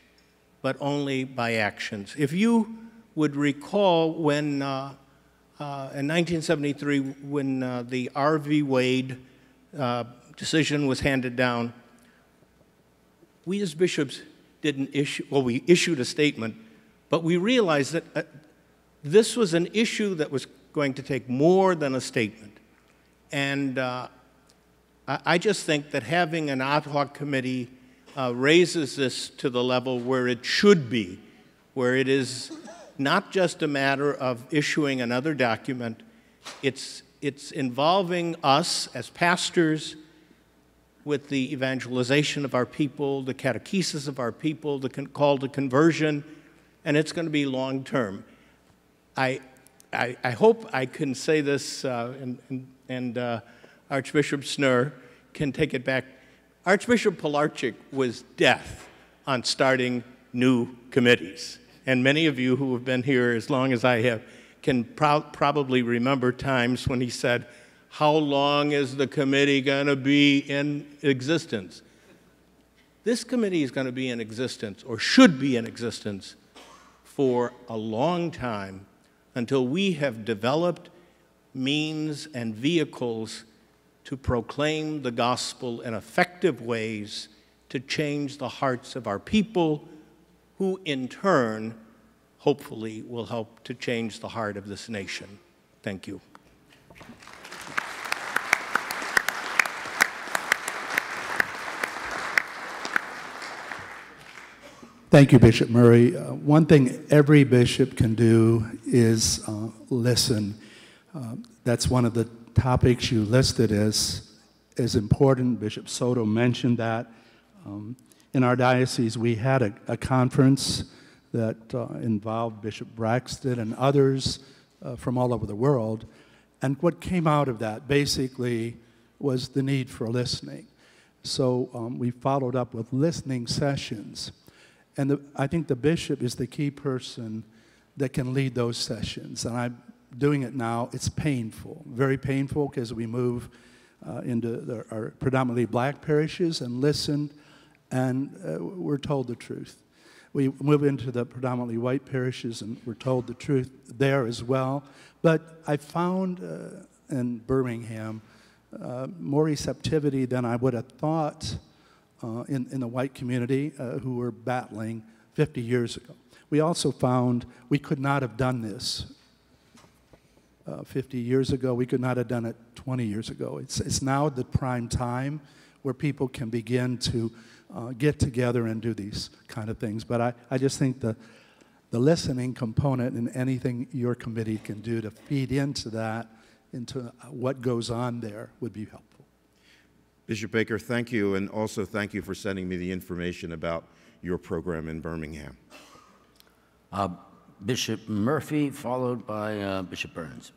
but only by actions. If you would recall when, in 1973, when the R. V. Wade decision was handed down, we as bishops didn't issue, well, we issued a statement, but we realized that this was an issue that was going to take more than a statement. And I just think that having an ad hoc committee raises this to the level where it should be, where it is not just a matter of issuing another document, it's involving us as pastors with the evangelization of our people, the catechesis of our people, the call to conversion, and it's going to be long-term. I hope I can say this, and Archbishop Snur can take it back. Archbishop Pilarczyk was death on starting new committees. And many of you who have been here as long as I have can probably remember times when he said, "How long is the committee going to be in existence?" This committee is going to be in existence, or should be in existence, for a long time until we have developed means and vehicles to proclaim the gospel in effective ways to change the hearts of our people, who in turn, hopefully, will help to change the heart of this nation. Thank you. Thank you, Bishop Murray. One thing every bishop can do is listen. That's one of the topics you listed as important. Bishop Soto mentioned that. In our diocese, we had a conference that involved Bishop Braxton and others from all over the world. And what came out of that basically was the need for listening. So we followed up with listening sessions. And I think the bishop is the key person that can lead those sessions. And I'm doing it now. It's painful, very painful, because we move into our predominantly black parishes and listen, and we're told the truth. We move into the predominantly white parishes, and we're told the truth there as well. But I found in Birmingham more receptivity than I would have thought in the white community who were battling 50 years ago. We also found we could not have done this 50 years ago. We could not have done it 20 years ago. It's now the prime time where people can begin to get together and do these kind of things. But I just think the listening component and anything your committee can do to feed into that, into what goes on there, would be helpful. Bishop Baker, thank you, and also thank you for sending me the information about your program in Birmingham. Bishop Murphy, followed by Bishop Burns.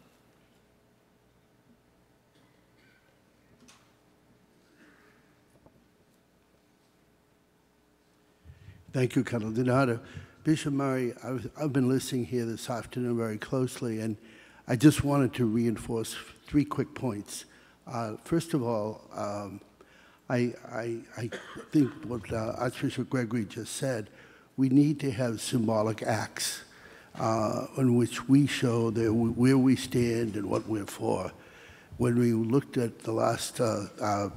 Thank you, Colonel Donato. Bishop Murray, I've been listening here this afternoon very closely, and I just wanted to reinforce 3 quick points. First of all, I think what Archbishop Gregory just said, we need to have symbolic acts in which we show where we stand and what we're for. When we looked at the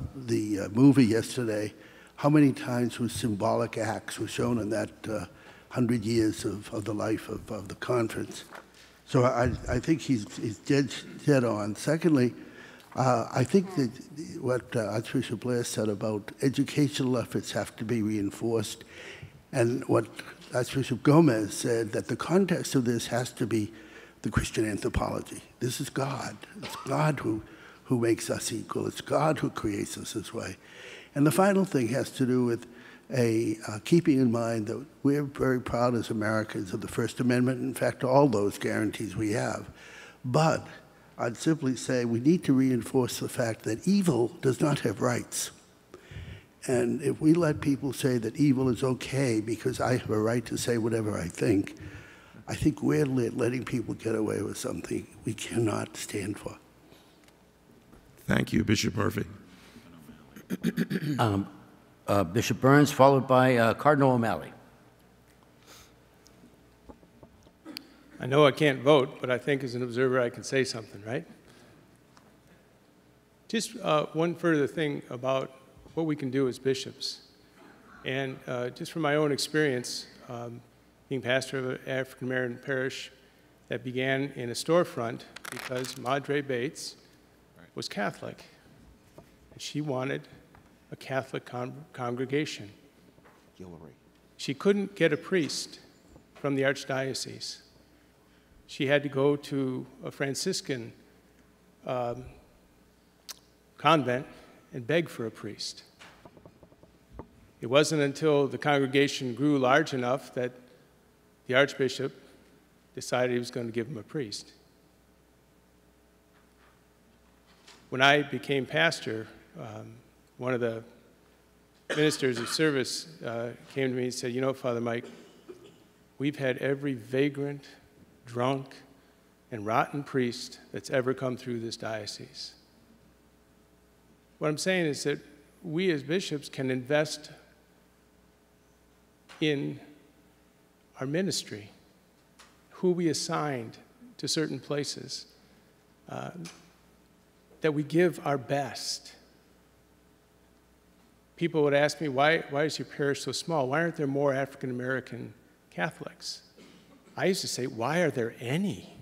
movie yesterday, how many times was symbolic acts were shown in that 100 years of the life of the conference? So I think he's dead on. Secondly, I think that what Archbishop Blair said about educational efforts have to be reinforced, and what Archbishop Gomez said, that the context of this has to be the Christian anthropology. This is God. It's God who makes us equal. It's God who creates us this way. And the final thing has to do with keeping in mind that we're very proud as Americans of the First Amendment, in fact, all those guarantees we have. But I'd simply say we need to reinforce the fact that evil does not have rights. And if we let people say that evil is okay because I have a right to say whatever I think we're letting people get away with something we cannot stand for. Thank you, Bishop Murphy. Bishop Burns, followed by Cardinal O'Malley. I know I can't vote, but I think as an observer I can say something, right? Just one further thing about what we can do as bishops. And just from my own experience, being pastor of an African American parish that began in a storefront because Madre Bates was Catholic. And she wanted a Catholic congregation. She couldn't get a priest from the archdiocese. She had to go to a Franciscan convent and beg for a priest. It wasn't until the congregation grew large enough that the archbishop decided he was going to give him a priest. When I became pastor, one of the ministers of service came to me and said, you know, Father Mike, we've had every vagrant, drunk, and rotten priest that's ever come through this diocese. What I'm saying is that we as bishops can invest in our ministry, who we assigned to certain places, that we give our best. People would ask me, why is your parish so small? Why aren't there more African American Catholics? I used to say, why are there any?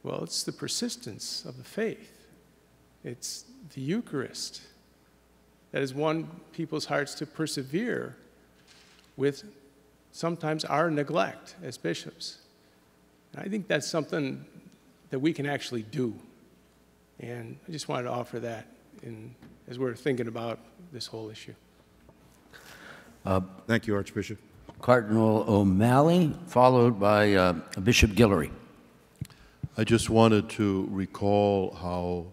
Well, it's the persistence of the faith. It's the Eucharist that has won people's hearts to persevere with sometimes our neglect as bishops. And I think that's something that we can actually do. And I just wanted to offer that as we're thinking about this whole issue. Thank you, Archbishop. Cardinal O'Malley, followed by Bishop Guillory. I just wanted to recall how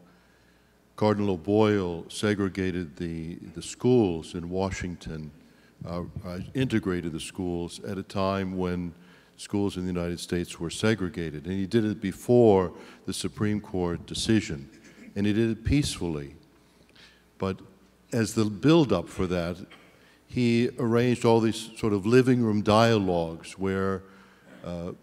Cardinal O'Boyle segregated the schools in Washington, integrated the schools at a time when schools in the United States were segregated. And he did it before the Supreme Court decision, and he did it peacefully. But as the build-up for that, he arranged all these sort of living room dialogues where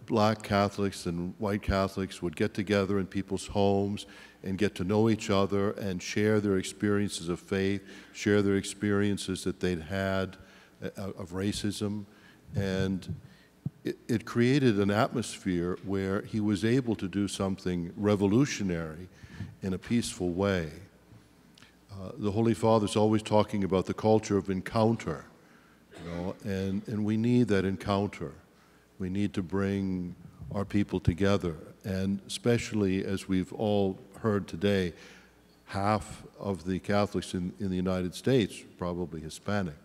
black Catholics and white Catholics would get together in people's homes and get to know each other and share their experiences of faith, share their experiences that they'd had of racism. And it created an atmosphere where he was able to do something revolutionary in a peaceful way. The Holy Father's always talking about the culture of encounter, you know, and we need that encounter. We need to bring our people together, and especially as we've all heard today, half of the Catholics in the United States are probably Hispanic.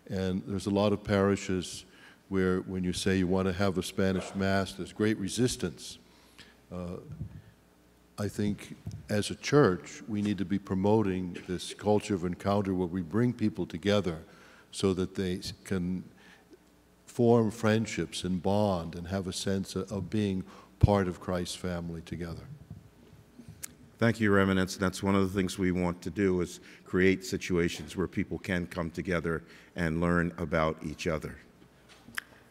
And there's a lot of parishes where when you say you want to have a Spanish Mass, there's great resistance. I think as a church, we need to be promoting this culture of encounter where we bring people together so that they can form friendships and bond and have a sense of being part of Christ's family together. Thank you, Your Eminence. That's one of the things we want to do is create situations where people can come together and learn about each other.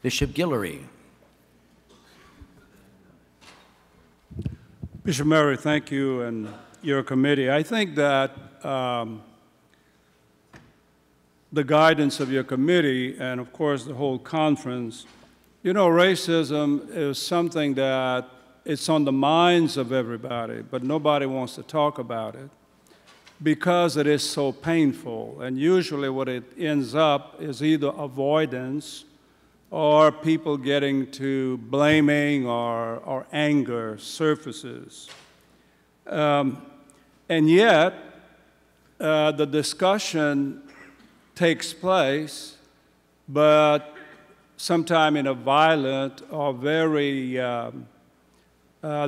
Bishop Guillory. Bishop Murray, thank you and your committee. I think that the guidance of your committee and, of course, the whole conference, you know, racism is something that it's on the minds of everybody, but nobody wants to talk about it because it is so painful. And usually what it ends up is either avoidance or people getting to blaming or anger surfaces. And yet, the discussion takes place, but sometime in a violent or very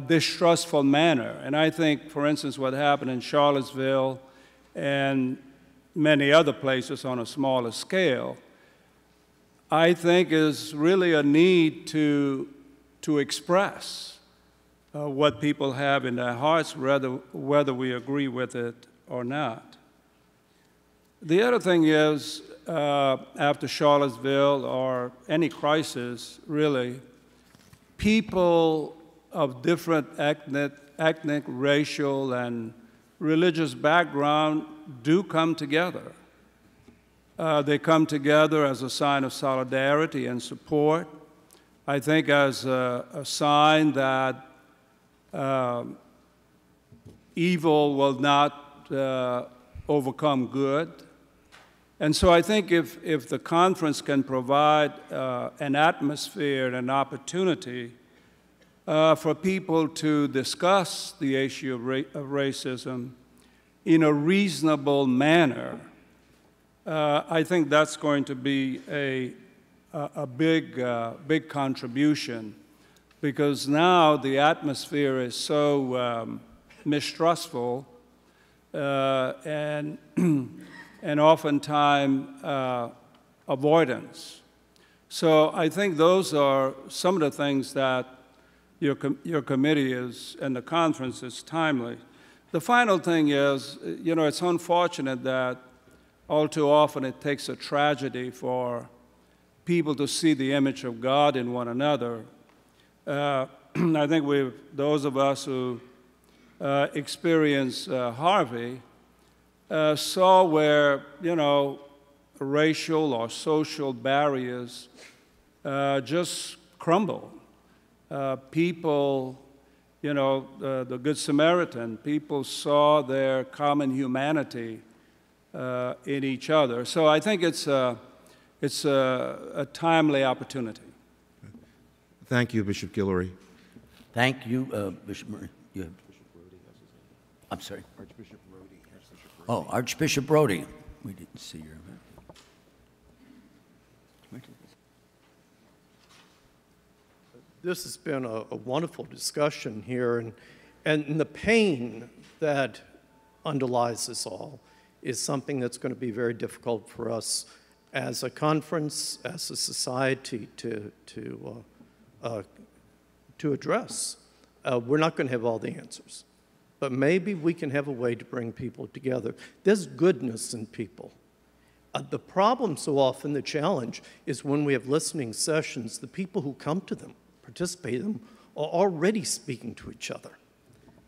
distrustful manner. And I think, for instance, what happened in Charlottesville and many other places on a smaller scale, I think is really a need to express what people have in their hearts, whether we agree with it or not. The other thing is, after Charlottesville or any crisis, really, people of different ethnic, racial, and religious background do come together. They come together as a sign of solidarity and support. I think as a sign that evil will not overcome good. And so I think if the conference can provide an atmosphere and an opportunity for people to discuss the issue of racism in a reasonable manner, I think that's going to be a big contribution, because now the atmosphere is so mistrustful and and oftentimes avoidance. So I think those are some of the things that your committee is, and the conference is timely. The final thing is, you know, it's unfortunate that all too often it takes a tragedy for people to see the image of God in one another. I think those of us who experienced Harvey saw where, you know, racial or social barriers just crumble. People, you know, the Good Samaritan, people saw their common humanity in each other. So I think it's a timely opportunity. Thank you, Bishop Guillory. Thank you, Bishop Murray. You have, I'm sorry. Archbishop Brody. Oh, Archbishop Brody. We didn't see your event. This has been a wonderful discussion here, and the pain that underlies this all is something that's going to be very difficult for us as a conference, as a society to address. We're not going to have all the answers, but maybe we can have a way to bring people together. There's goodness in people. The problem so often, the challenge, is when we have listening sessions, the people who come to them, participate in them, are already speaking to each other.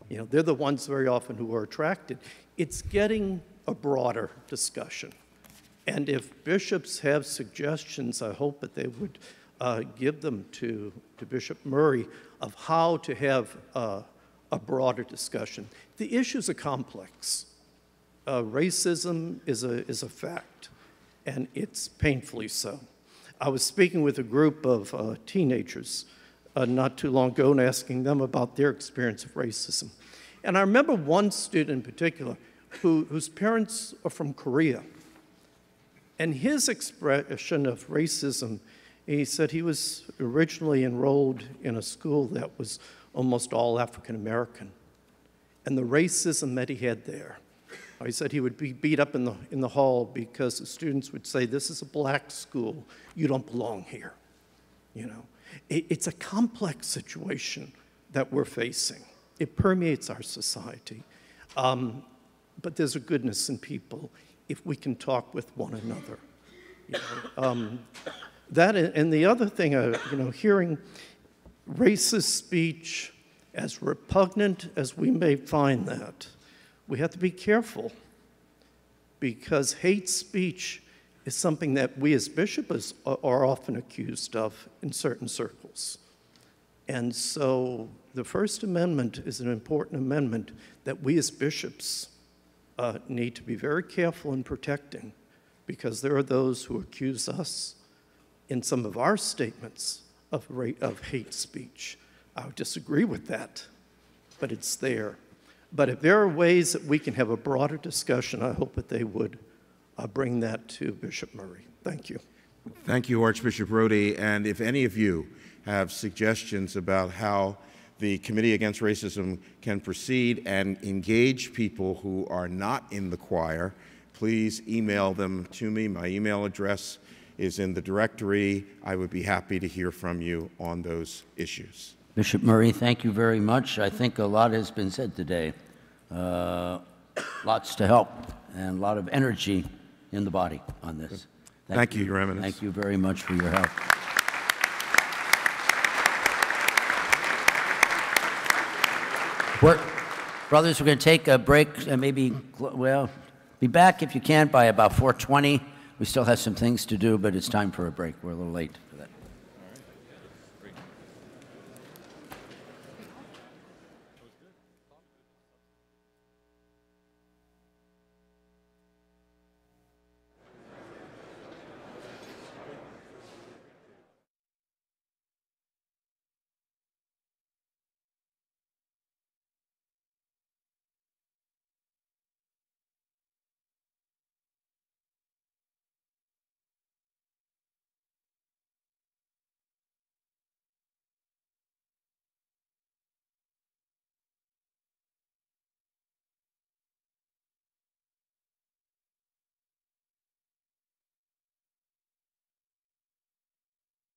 You know, they're the ones very often who are attracted. It's getting a broader discussion. And if bishops have suggestions, I hope that they would give them to Bishop Murray of how to have a broader discussion. The issues are complex. Racism is a fact, and it's painfully so. I was speaking with a group of teenagers not too long ago and asking them about their experience of racism. And I remember one student in particular whose parents are from Korea. And his expression of racism, he said he was originally enrolled in a school that was almost all African American. And the racism that he had there, he said he would be beat up in the hall because the students would say, "This is a black school, you don't belong here." You know, it's a complex situation that we're facing. It permeates our society. But there's a goodness in people if we can talk with one another. You know, that, and the other thing, you know, hearing racist speech, as repugnant as we may find that, we have to be careful, because hate speech is something that we as bishops are often accused of in certain circles. And so the First Amendment is an important amendment that we as bishops need to be very careful in protecting, because there are those who accuse us in some of our statements of hate speech. I would disagree with that, but it's there. But if there are ways that we can have a broader discussion, I hope that they would bring that to Bishop Murray. Thank you. Thank you, Archbishop Brody. And if any of you have suggestions about how the Committee Against Racism can proceed and engage people who are not in the choir, please email them to me. My email address is in the directory. I would be happy to hear from you on those issues. Bishop Murray, thank you very much. I think a lot has been said today. Lots to help and a lot of energy in the body on this. Thank you, Your Eminence. Thank you very much for your help. Brothers, we're going to take a break and maybe, well, be back if you can by about 4:20. We still have some things to do, but it's time for a break. We're a little late.